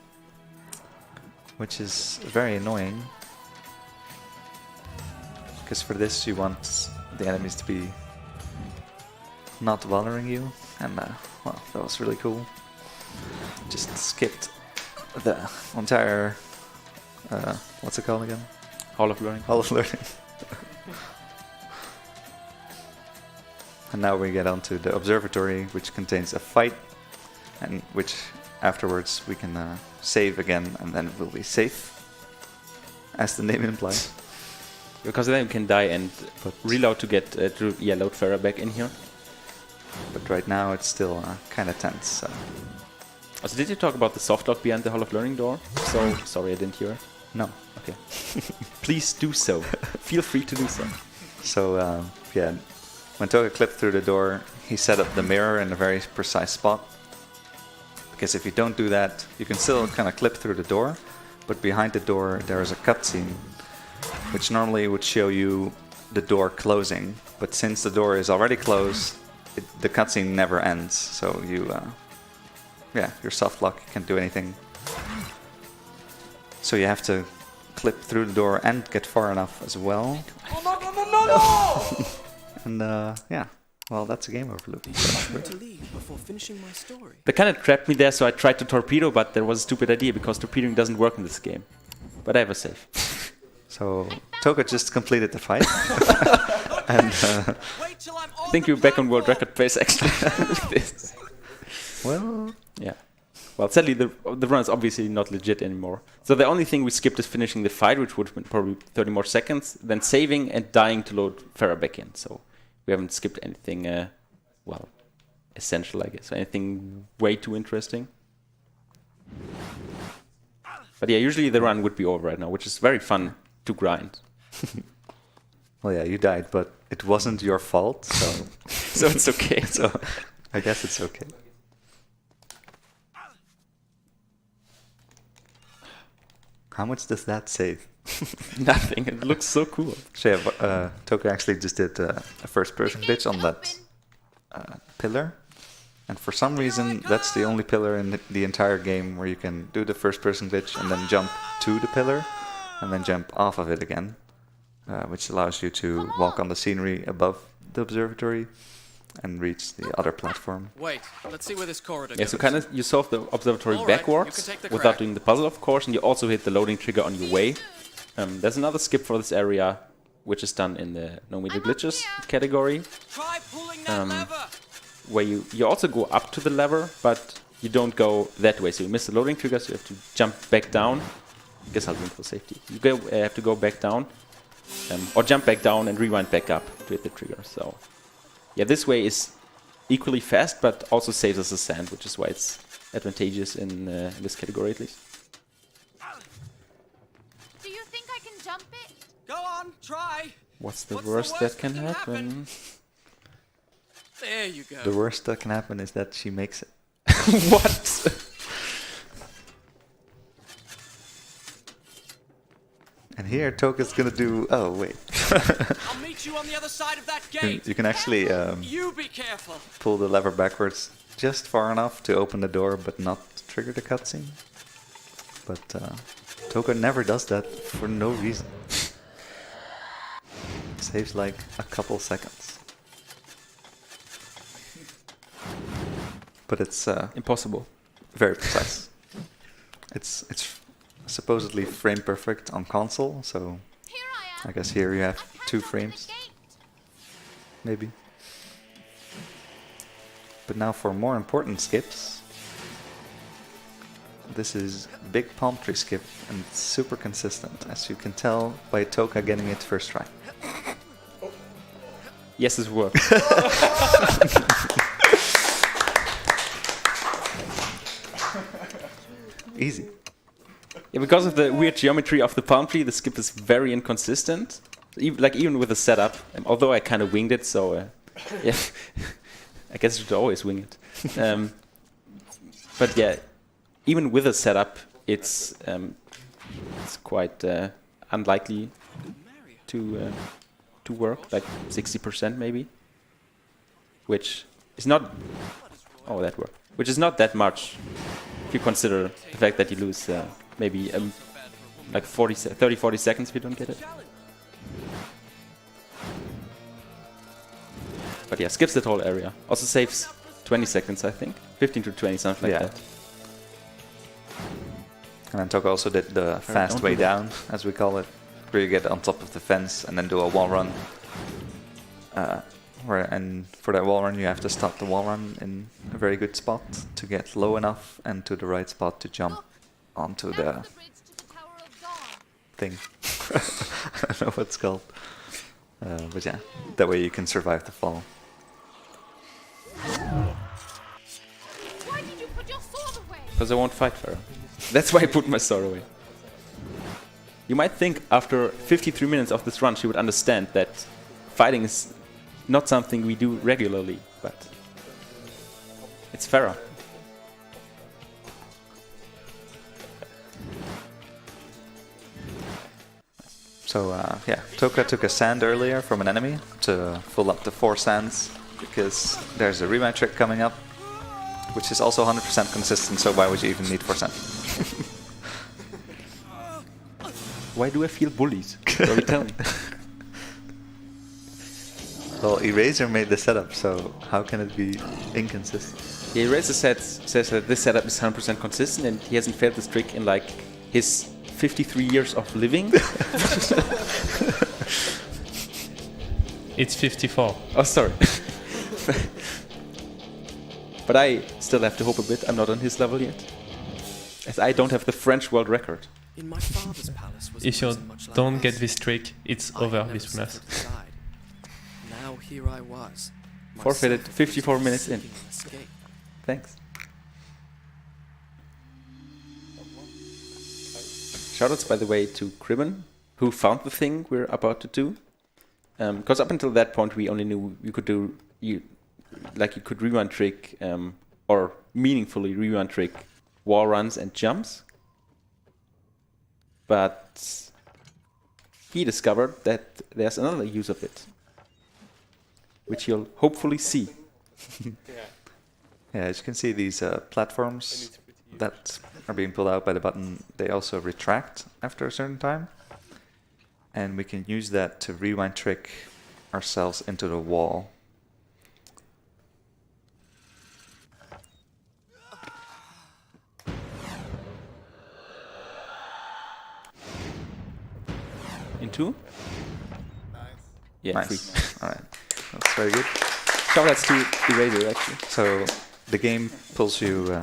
which is very annoying, because for this you want the enemies to be not bothering you, and well, that was really cool. Just skipped the entire what's it called again? Hall of Learning. Hall of Learning. And now we get onto the observatory, which contains a fight, and which afterwards we can save again, and then we'll be safe, as the name implies. Because then you can die and reload to get load Farah back in here. But right now it's still kind of tense. So. Also, did you talk about the softlock behind the Hall of Learning door? So sorry, I didn't hear. No. Okay. Please do so. Feel free to do so. So yeah, when Toga clipped through the door, he set up the mirror in a very precise spot. Because if you don't do that, you can still kind of clip through the door, but behind the door there is a cutscene, which normally would show you the door closing. But since the door is already closed, the cutscene never ends. So you, yeah, your softlock can't do anything. So you have to clip through the door and get far enough as well. No! And yeah, well, that's a game over loop. To leave before finishing my story. They kind of trapped me there, so I tried to torpedo, but there was a stupid idea because torpedoing doesn't work in this game. But I have a save. So Toga just completed the fight. And Wait till I'm I think you're back on world record pace actually with this. well, Yeah. Well, sadly, the run is obviously not legit anymore. So the only thing we skipped is finishing the fight, which would have been probably 30 more seconds, then saving and dying to load Farah back in. So we haven't skipped anything, well, essential, I guess. Anything way too interesting. But yeah, usually the run would be over right now, which is very fun to grind. well, yeah, you died, but it wasn't your fault, so So it's okay. so I guess it's okay. How much does that save? Nothing. It looks so cool. So yeah, Toka actually just did a first-person glitch on that pillar. And for some reason, that's the only pillar in the entire game where you can do the first-person glitch and then jump to the pillar and then jump off of it again, which allows you to walk on the scenery above the observatory and reach the other platform. Wait, let's see where this corridor Yeah, goes. so kind of you solve the observatory All right, backwards you can take the without crack. doing the puzzle, of course, and you also hit the loading trigger on your way. There's another skip for this area, which is done in the No Major Glitches category, Try pulling that lever. where you also go up to the lever, but you don't go that way. So you miss the loading trigger, so you have to jump back down. I guess I'll do it for safety. You have to go back down, or jump back down and rewind back up to hit the trigger. So yeah, this way is equally fast, but also saves us the sand, which is why it's advantageous in this category at least. Do you think I can jump it? Go on, try. What's the What's worst that can happen? There you go. The worst that can happen is that she makes it. What? And here, Toka's gonna do... Oh, wait. I'll meet you on the other side of that gate. You can actually You be careful. pull the lever backwards just far enough to open the door, but not trigger the cutscene. But Toka never does that for no reason. Saves like a couple seconds. But it's Impossible. very precise. It's supposedly frame perfect on console, so Here I am. I guess here you have I 2 can't open the frames, gate. maybe. But now for more important skips. This is big palm tree skip, and it's super consistent, as you can tell by Toka getting it first try. Yes, this works. Easy. Yeah, because of the weird geometry of the palm tree, the skip is very inconsistent. Even with the setup, although I kind of winged it, so yeah, I guess you should always wing it. But yeah, even with the setup, it's quite unlikely to work, like 60% maybe, which is not. Oh, that worked. Which is not that much if you consider the fact that you lose maybe like 30-40 seconds if you don't get it. But yeah, skips that whole area. Also saves 20 seconds, I think. 15 to 20, something like that. And then Toka also did the fast way down, as we call it, where you get on top of the fence and then do a wall run. And for that wall run, you have to stop the wall run in a very good spot to get low enough and to the right spot to jump onto the That's the bridge to the Tower of Dawn. thing. I don't know what it's called. But yeah, that way you can survive the fall. Why did you put your sword away? Because I won't fight Pharaoh. That's why I put my sword away. You might think after 53 minutes of this run she would understand that fighting is not something we do regularly, but it's Pharaoh. So yeah, Toka took a sand earlier from an enemy to fill up the 4 sands, because there's a rematch trick coming up, which is also 100% consistent, so why would you even need 4 sand? Why do I feel bullied? Sorry, tell me. Well, Eraser made the setup, so how can it be inconsistent? Yeah, Eraser says that this setup is 100% consistent and he hasn't failed this trick in like his 53 years of living. It's 54. Oh, sorry. But I still have to hope a bit. I'm not on his level yet, as I don't have the French world record. In my father's palace was If you wasn't much like don't get this. this trick, it's I over never with stepped us. aside. Now here I was. Forfeited myself 54 minutes in. seeking an escape. Thanks. Shoutouts, by the way, to Cribben, who found the thing we're about to do. Because up until that point, we only knew you could do you could rewind trick or meaningfully rewind trick wall runs and jumps. but he discovered that there's another use of it, which you'll hopefully see. Yeah, as you can see, these platforms that are being pulled out by the button, they also retract after a certain time. And we can use that to rewind trick ourselves into the wall. Into? Yeah, Nice. free. All right, that's very good. Congrats to Eraser, actually. So the game pulls you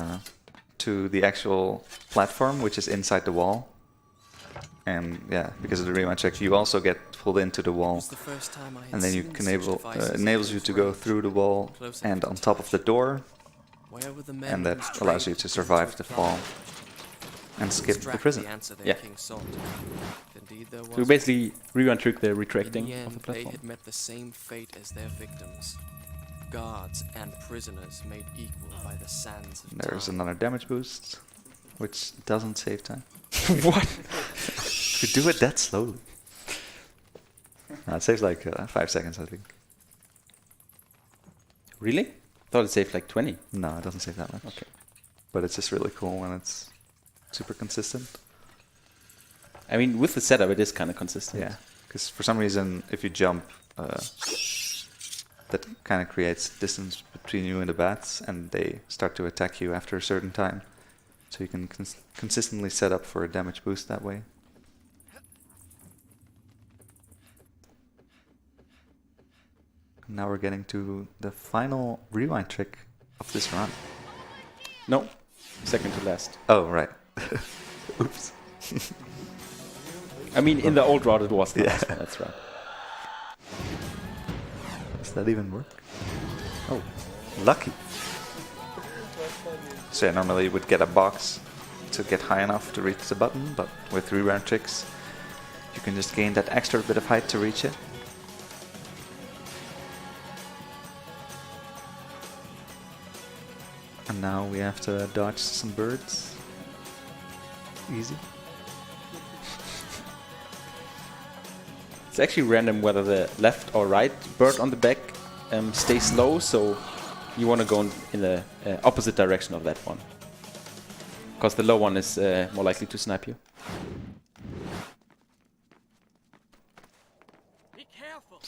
to the actual platform, which is inside the wall. And yeah, because of the rewind check, you also get pulled into the wall. And then you can enables you to go through the wall and on top of the door. And that allows you to survive the fall and skip the prison. Yeah. So we basically rewind trick the retracting of the platform. They had met the same fate as their victims. Guards and prisoners made equal by the sands of There's time. another damage boost, which doesn't save time. What? You do it that slowly. No, it saves like 5 seconds, I think. Really? Thought it saved like 20. No, it doesn't save that much. Okay. But it's just really cool when it's super consistent. I mean, with the setup, it is kind of consistent. Yeah, because for some reason, if you jump, that kind of creates distance between you and the bats, and they start to attack you after a certain time. So you can consistently set up for a damage boost that way. Now we're getting to the final rewind trick of this run. No, second to last. Oh, right. Oops. I mean, in the old route it was the Yeah. last one, that's right. Does that even work? Oh, lucky. So yeah, normally you would get a box to get high enough to reach the button, but with rewind tricks, you can just gain that extra bit of height to reach it. And now we have to dodge some birds. Easy. It's actually random whether the left or right bird on the back stays low, so you want to go in the opposite direction of that one. Because the low one is more likely to snipe you. Be careful.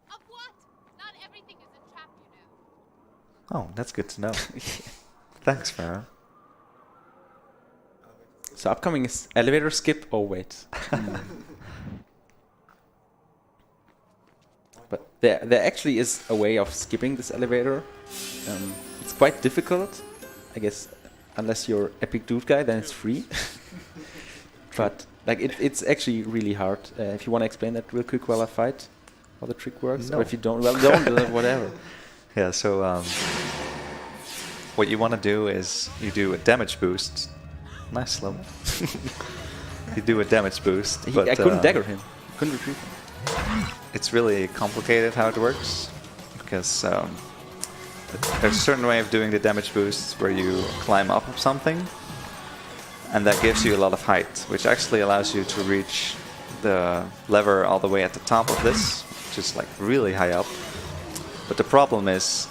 Of what? Not everything is a trap, you know. Oh, that's good to know. Thanks, Farah. So upcoming is elevator skip. Oh wait. But there actually is a way of skipping this elevator. It's quite difficult, I guess, unless you're Epic Dude Guy, then it's free. But like it's actually really hard. If you want to explain that real quick while I fight, how the trick works, No. or if you don't, well, don't, whatever. Yeah, so what you want to do is you do a damage boost. Nice slow. You do a damage boost, but I couldn't dagger him. Couldn't retrieve him. it's really complicated how it works, because there's a certain way of doing the damage boosts where you climb up of something, and that gives you a lot of height, which actually allows you to reach the lever all the way at the top of this, which is like really high up. But the problem is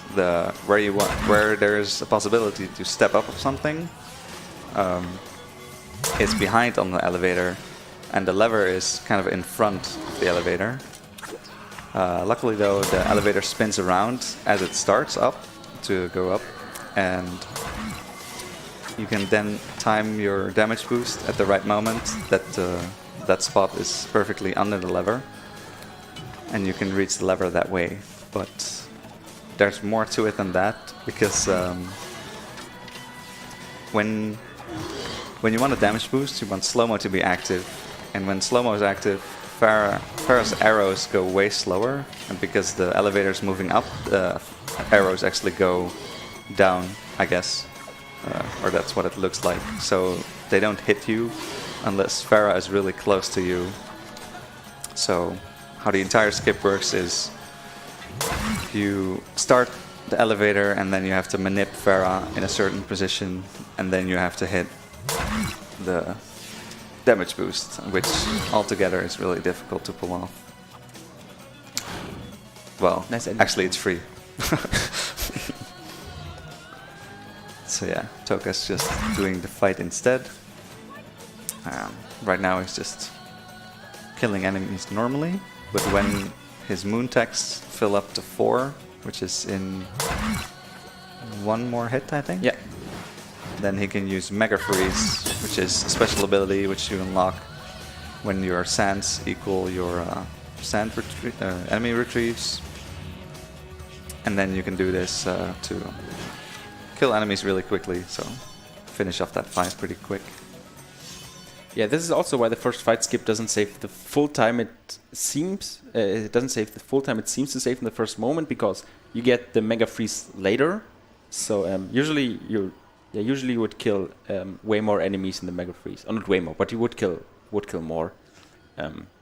where there's a possibility to step up of something, it's behind on the elevator, and the lever is kind of in front of the elevator. Luckily though, the elevator spins around as it starts up to go up, and you can then time your damage boost at the right moment that that spot is perfectly under the lever, and you can reach the lever that way. But there's more to it than that, because when you want a damage boost, you want slow-mo to be active, and when slow-mo is active, Farah's arrows go way slower, and because the elevator is moving up, the arrows actually go down, I guess, or that's what it looks like. So they don't hit you unless Farah is really close to you. So how the entire skip works is you start the elevator, and then you have to manip Farah in a certain position, and then you have to hit the damage boost, which altogether is really difficult to pull off. Well, Nice ending. actually it's free. So yeah, Toka's just doing the fight instead. Right now he's just killing enemies normally, but when his moon texts fill up to 4, which is in 1 more hit, I think. Yeah. Then he can use Mega Freeze, which is a special ability which you unlock when your sands equal your enemy retrieves. And then you can do this to kill enemies really quickly, so finish off that fight pretty quick. Yeah, this is also why the first fight skip doesn't save the full time it seems. It doesn't save the full time it seems to save in the first moment, because you get the Mega Freeze later. So usually you would kill way more enemies in the Mega Freeze. Or not way more, but you would kill more.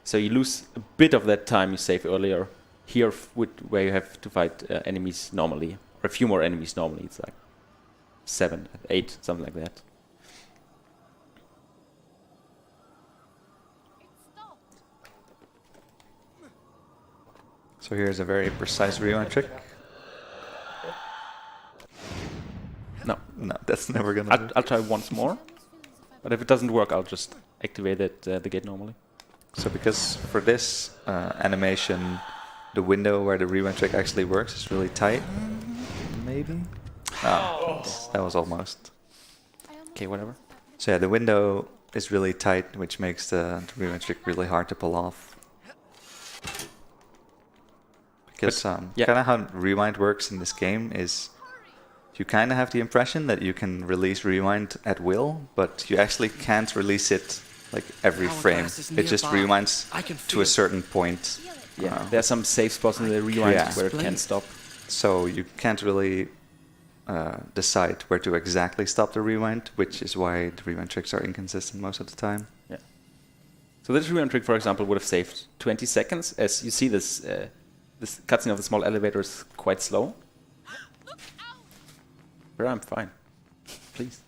So you lose a bit of that time you save earlier. Here, where you have to fight enemies normally, or a few more enemies normally, it's like 7, 8, something like that. So here's a very precise rewind trick. No, that's never gonna do. I'll try once more. But if it doesn't work, I'll just activate it, the gate normally. So because for this animation, the window where the rewind trick actually works is really tight. Maybe? That was almost. Okay, whatever. So yeah, the window is really tight, which makes the rewind trick really hard to pull off. Because yeah. kind of how rewind works in this game is you kind of have the impression that you can release rewind at will, but you actually can't release it like every frame. It just rewinds to a certain point. Yeah, there's some safe spots in the rewind Yeah. where it can stop. So you can't really decide where to exactly stop the rewind, which is why the rewind tricks are inconsistent most of the time. Yeah. So this rewind trick, for example, would have saved 20 seconds. As you see, this cutscene of the small elevator is quite slow. But I'm fine. Please.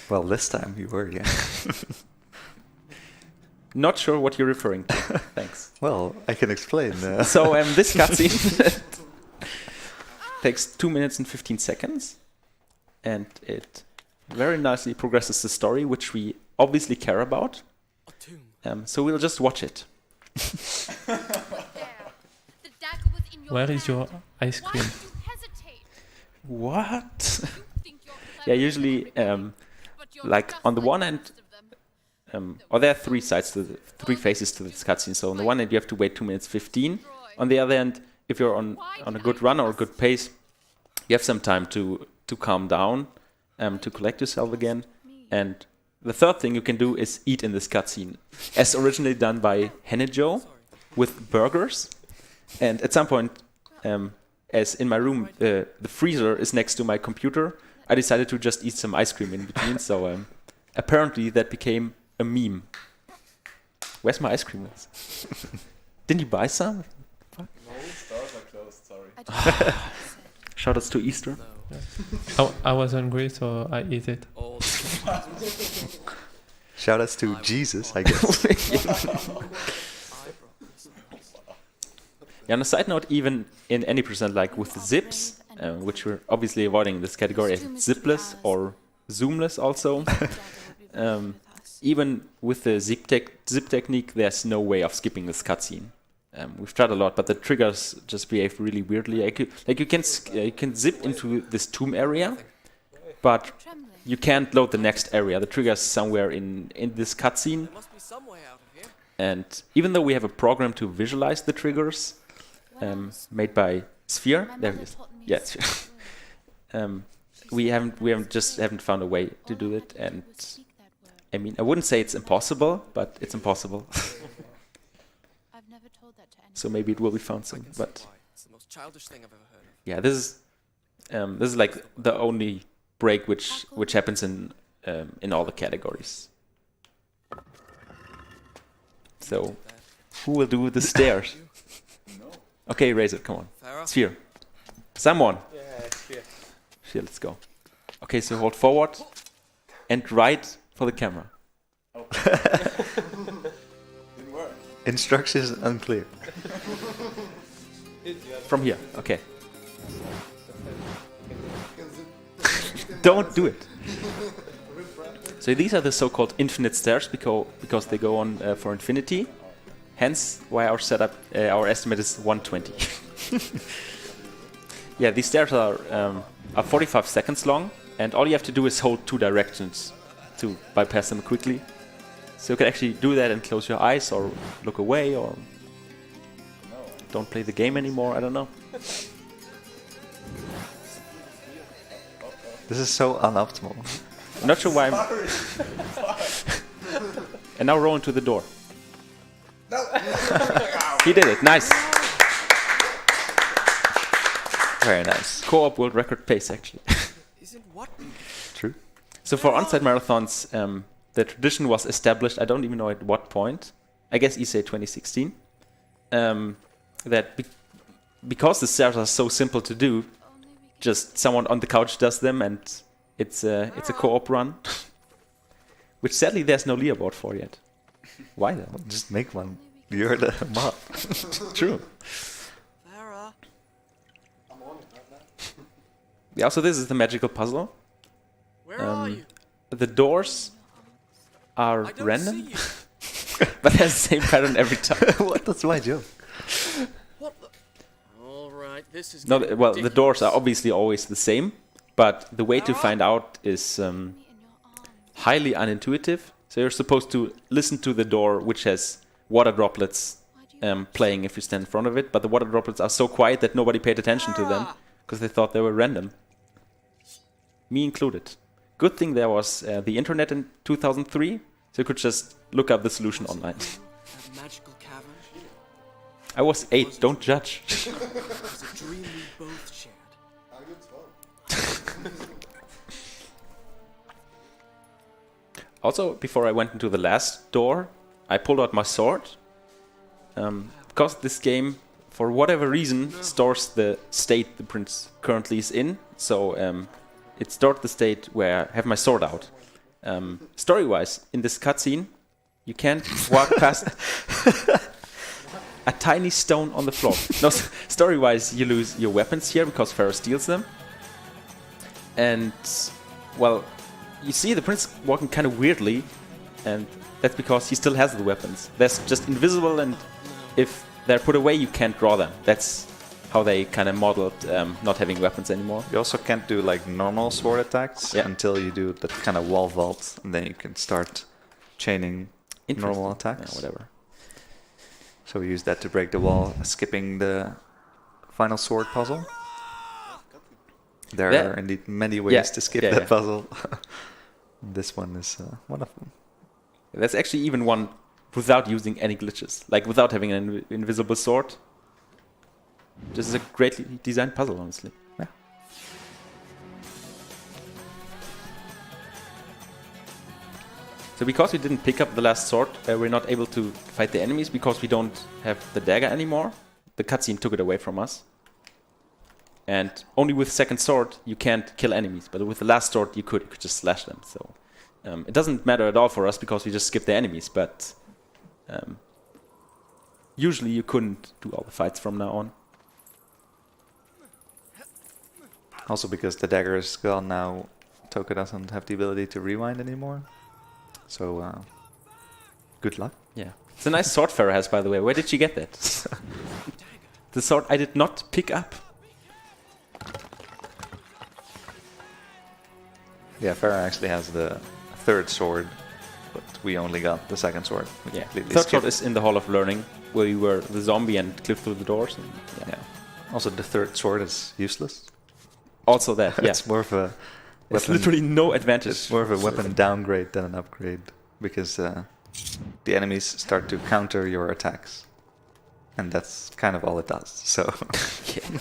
Well, this time you were, yeah. Not sure what you're referring to. Thanks. Well, I can explain. So this cutscene takes 2 minutes and 15 seconds, and it very nicely progresses the story, which we obviously care about. So we'll just watch it. Where is your ice cream? What? Yeah, usually, like on the one end, or there are 3 sides to three phases to this cutscene. So on the one end, you have to wait 2 minutes 15. On the other end, if you're on a good run or a good pace, you have some time to calm down, to collect yourself again. And the third thing you can do is eat in this cutscene, as originally done by Hennejo with burgers. And at some point, as in my room, the freezer is next to my computer, I decided to just eat some ice cream in between. So apparently that became a meme. Where's my ice cream? Didn't you buy some? Fuck. No, stores are closed, sorry. Shoutouts to Easter. Oh, I was hungry, so I eat it. Shoutouts to Jesus, I guess. Yeah, on a side note, even in any percent, like with the zips, which we're obviously avoiding in this category, Zipless or Zoomless also, even with the zip technique, there's no way of skipping this cutscene. We've tried a lot, but the triggers just behave really weirdly. You can zip into this tomb area, but you can't load the next area. The trigger's somewhere in this cutscene. And even though we have a program to visualize the triggers, made by Sphere, there it is. Yeah, Sphere. We haven't found a way to do it, and I mean, I wouldn't say it's impossible, but it's impossible. So maybe it will be found soon. But It's the most childish thing I've ever heard of. yeah, this is like the only break which happens in all the categories. So who will do the stairs? Okay, Razor, come on. Farah? Sphere. Someone. Yeah, Sphere. Sphere, let's go. Okay, so hold forward and right for the camera. Instructions unclear. From here, okay. Don't do it. So these are the so-called infinite stairs because they go on for infinity. Hence, why our setup, our estimate is 120. Yeah, these stairs are 45 seconds long, and all you have to do is hold 2 directions to bypass them quickly. So you can actually do that and close your eyes, or look away, or don't play the game anymore. I don't know. This is so unoptimal. I'm not sure why. And now roll into the door. He did it. Nice. Very nice. Co-op world record pace, actually. Isn't what? True. So for on-site marathons, the tradition was established. I don't even know at what point. I guess ESA 2016. That because the stairs are so simple to do, just someone on the couch does them, and it's a co-op run, which sadly there's no leaderboard for yet. Why though? Just make one. You're the mob. True. Farah. Yeah. So this is the magical puzzle. Where are you? The doors are I don't random, see you. but has the same pattern every time. What? That's my joke. What the? All right, this is. No, getting well, the doors are ridiculous. obviously always the same, but the way to find out is highly unintuitive. So you're supposed to listen to the door, which has water droplets playing if you stand in front of it, but the water droplets are so quiet that nobody paid attention to them because they thought they were random. Me included. Good thing there was the internet in 2003, so you could just look up the solution online. That magical cavern. I was 8, don't judge. It's a dream we both shared. Also, before I went into the last door, I pulled out my sword. Because this game, for whatever reason, stores the state the prince currently is in. So it stored the state where I have my sword out. Story-wise, in this cutscene, you can't walk past a tiny stone on the floor. No, story-wise, you lose your weapons here because Pharaoh steals them. And, well, you see the prince walking kind of weirdly, and that's because he still has the weapons. They're just invisible, and if they're put away, you can't draw them. That's how they kind of modeled not having weapons anymore. You also can't do like normal sword attacks until you do that kind of wall vault, and then you can start chaining normal attacks. Yeah, whatever. So we use that to break the wall, skipping the final sword puzzle. There are indeed many ways to skip that puzzle. This one is one of them. There's actually even one without using any glitches, like without having an invisible sword. This is a greatly designed puzzle, honestly. Yeah. So because we didn't pick up the last sword, we're not able to fight the enemies because we don't have the dagger anymore. The cutscene took it away from us. And only with second sword you can't kill enemies, but with the last sword you could just slash them. So it doesn't matter at all for us because we just skip the enemies, but usually you couldn't do all the fights from now on. Also because the dagger is gone now, Toka doesn't have the ability to rewind anymore. So good luck. Yeah. It's a nice sword Pharaoh has, by the way. Where did she get that? The sword I did not pick up. Yeah, Farah actually has the third sword, but we only got the second sword. Yeah, third sword is in the Hall of Learning, where you were the zombie and clipped through the doors. And, yeah. Also, the third sword is useless. Also that, yeah. It's more of a... There's literally no advantage. It's more of a weapon downgrade than an upgrade, because the enemies start to counter your attacks. And that's kind of all it does, so... Yeah.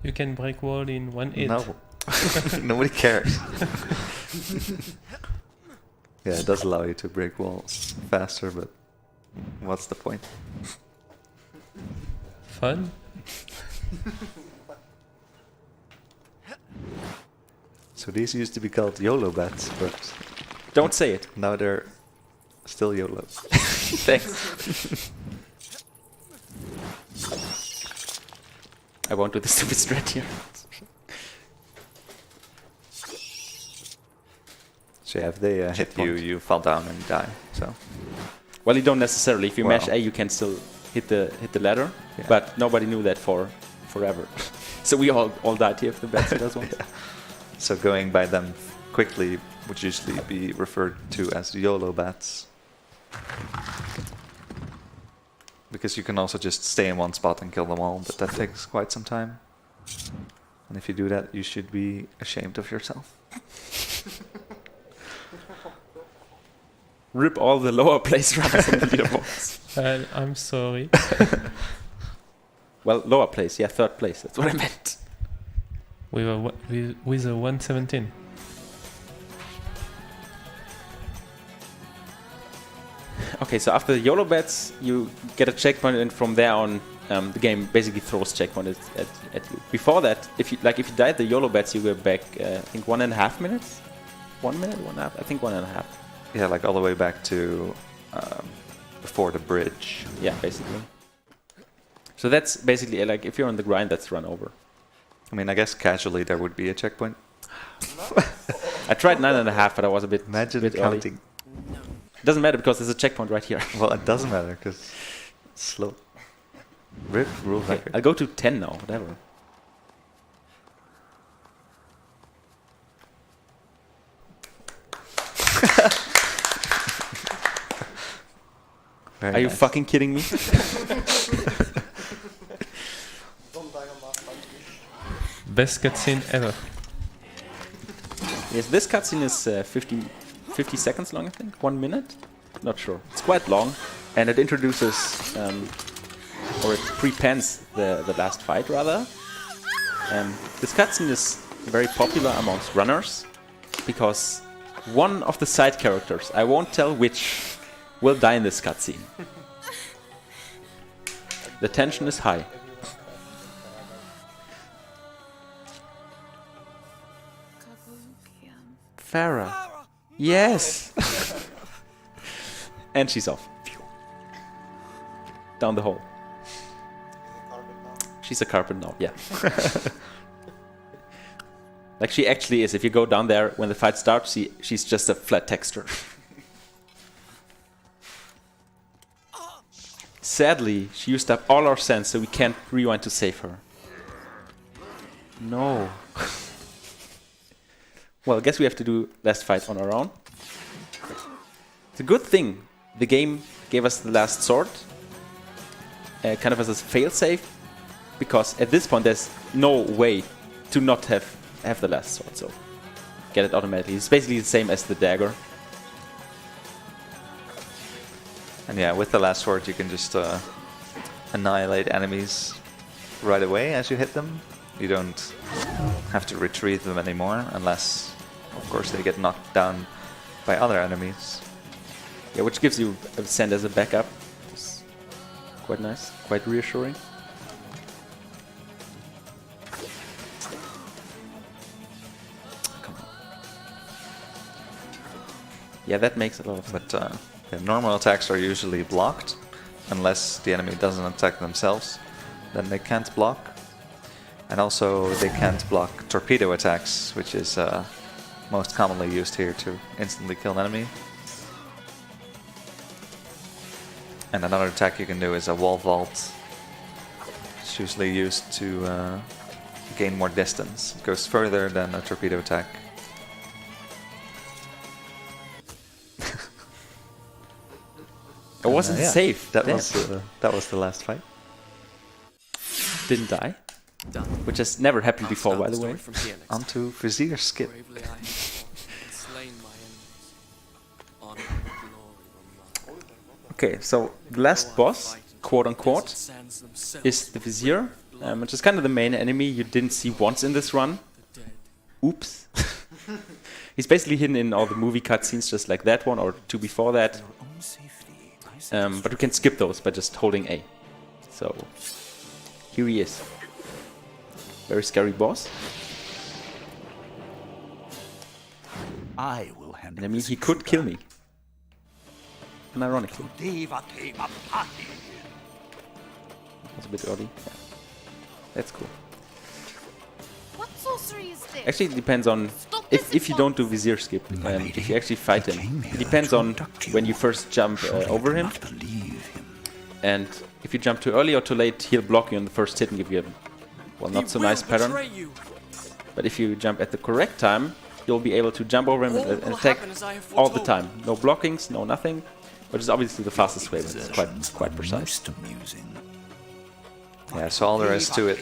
You can break wall in 1 hit. No. Nobody cares. Yeah, it does allow you to break walls faster, but what's the point? Fun? So So these used to be called YOLO bats, but Don't say it. now they're still YOLO. Thanks. I won't do the stupid strat here. So yeah, if they hit you, you fall down and you die. So Well, you don't necessarily. If you Well. mash A, you can still hit the ladder, Yeah. but nobody knew that for forever. So we all died here if the bats hit us once. So going by them quickly would usually be referred to as YOLO bats. Because you can also just stay in one spot and kill them all, but that takes quite some time. And if you do that, you should be ashamed of yourself. Rip all the lower place runners on the leaderboards. I'm sorry. Well, lower place, yeah, third place. That's what I meant. We were with a 117. Okay, so after the YOLO bats, you get a checkpoint, and from there on, the game basically throws checkpoint at you. Before that, if you died the YOLO bats, you go back, I think 1.5 minutes. 1 minute, 1.5. I think 1.5. Yeah, like all the way back to before the bridge. Yeah, basically. So that's basically like if you're on the grind, that's run over. I mean, I guess casually there would be a checkpoint. I tried 9.5, but I was a bit Imagine bit early. counting. It doesn't matter because there's a checkpoint right here. Well, it doesn't matter because it's slow. Rip rule Okay, record. I'll go to 10 now, whatever. Very Are you nice. fucking kidding me? Best cutscene ever. Yes, this cutscene is 50 seconds long, I think. 1 minute? Not sure. It's quite long, and it introduces, or it prepends the last fight, rather. This cutscene is very popular amongst runners, because one of the side characters, I won't tell which, will die in this cutscene. The tension is high. Farah. Yes! And she's off. Down the hole. She's a carpet now, yeah. Like she actually is. If you go down there when the fight starts, she's just a flat texture. Sadly, she used up all our sense, so we can't rewind to save her. No. Well, I guess we have to do last fight on our own. It's a good thing the game gave us the last sword, kind of as a failsafe, because at this point there's no way to not have the last sword, so get it automatically. It's basically the same as the dagger. And yeah, with the last sword you can just annihilate enemies right away as you hit them. You don't have to retrieve them anymore, unless, of course, they get knocked down by other enemies. Yeah, which gives you a send as a backup. It's quite nice, quite reassuring. Come on. Yeah, that makes a lot of sense. But yeah, normal attacks are usually blocked, unless the enemy doesn't attack themselves. Then they can't block. And also they can't block torpedo attacks, which is most commonly used here to instantly kill an enemy. And another attack you can do is a wall vault. It's usually used to gain more distance. It goes further than a torpedo attack. It wasn't Yeah, safe. That Damn. was the last fight. Didn't die. Done. Which has never happened I'll before, start by the story way. from here next. Onto Vizier Skip. Bravely I have fought and slain my enemies. Honor and glory run. Okay, so the last boss, quote unquote, is the Vizier, which is kind of the main enemy you didn't see once in this run. Oops. He's basically hidden in all the movie cutscenes, just like that one or two before that. But we can skip those by just holding A. So here he is. Very scary boss. I will handle And I mean, he could kill me. Unironically. That's a bit early. Yeah. That's cool. What sorcery is this? Actually, it depends on if you don't do vizier skip, if you actually fight him. It depends on when you first jump over him. And if you jump too early or too late, he'll block you on the first hit and give you a, well, not so nice pattern. But if you jump at the correct time, you'll be able to jump over him and attack all the time. No blockings, no nothing. Which is obviously the fastest way, but it's quite precise. Yeah, so all there is to it,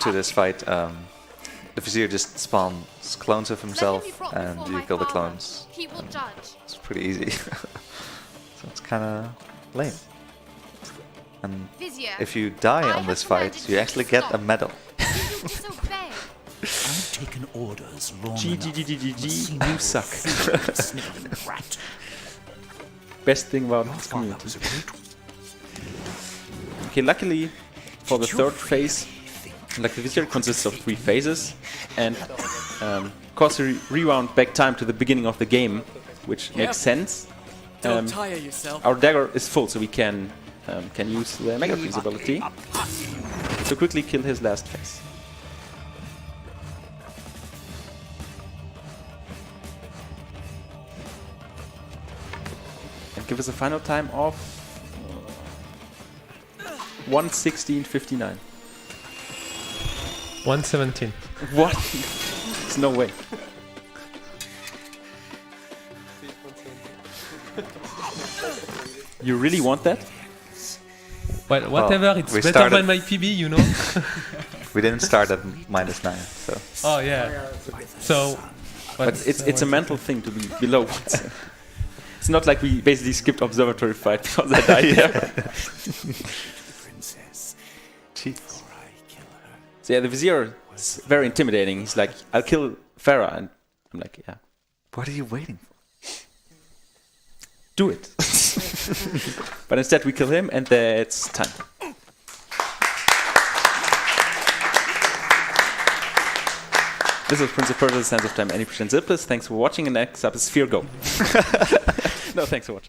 to this fight, the Vizier just spawns clones of himself and you kill the clones. He will judge. It's pretty easy. So it's kinda lame. And Vizier, if you die on this fight, you actually get a medal. you disobey. I've taken orders long GG, you suck. Best thing about this community. Okay, luckily for the third phase, like the Vizier consists of 3 phases, and of course we rewound back time to the beginning of the game, which makes sense. Don't tire yourself. Our dagger is full, so we can use the Mega Freeze ability to quickly kill his last phase. And give us a final time of 1:16:59. 1:17. What? There's no way. You really want that? Well, whatever, it's we better started- than my PB, you know? We didn't start at -9, so... Oh, yeah. So... But it's a mental thing to be below. It's not like we basically skipped observatory fight because I died there. Jeez. So yeah, the Vizier is very intimidating. He's like, I'll kill Farah, and I'm like, yeah. What are you waiting for? Do it. But instead we kill him, and it's time. This was Prince of Persia: The Sands of Time, 80% Zipless. Thanks for watching, and next up is Sphere Go. No, thanks for watching.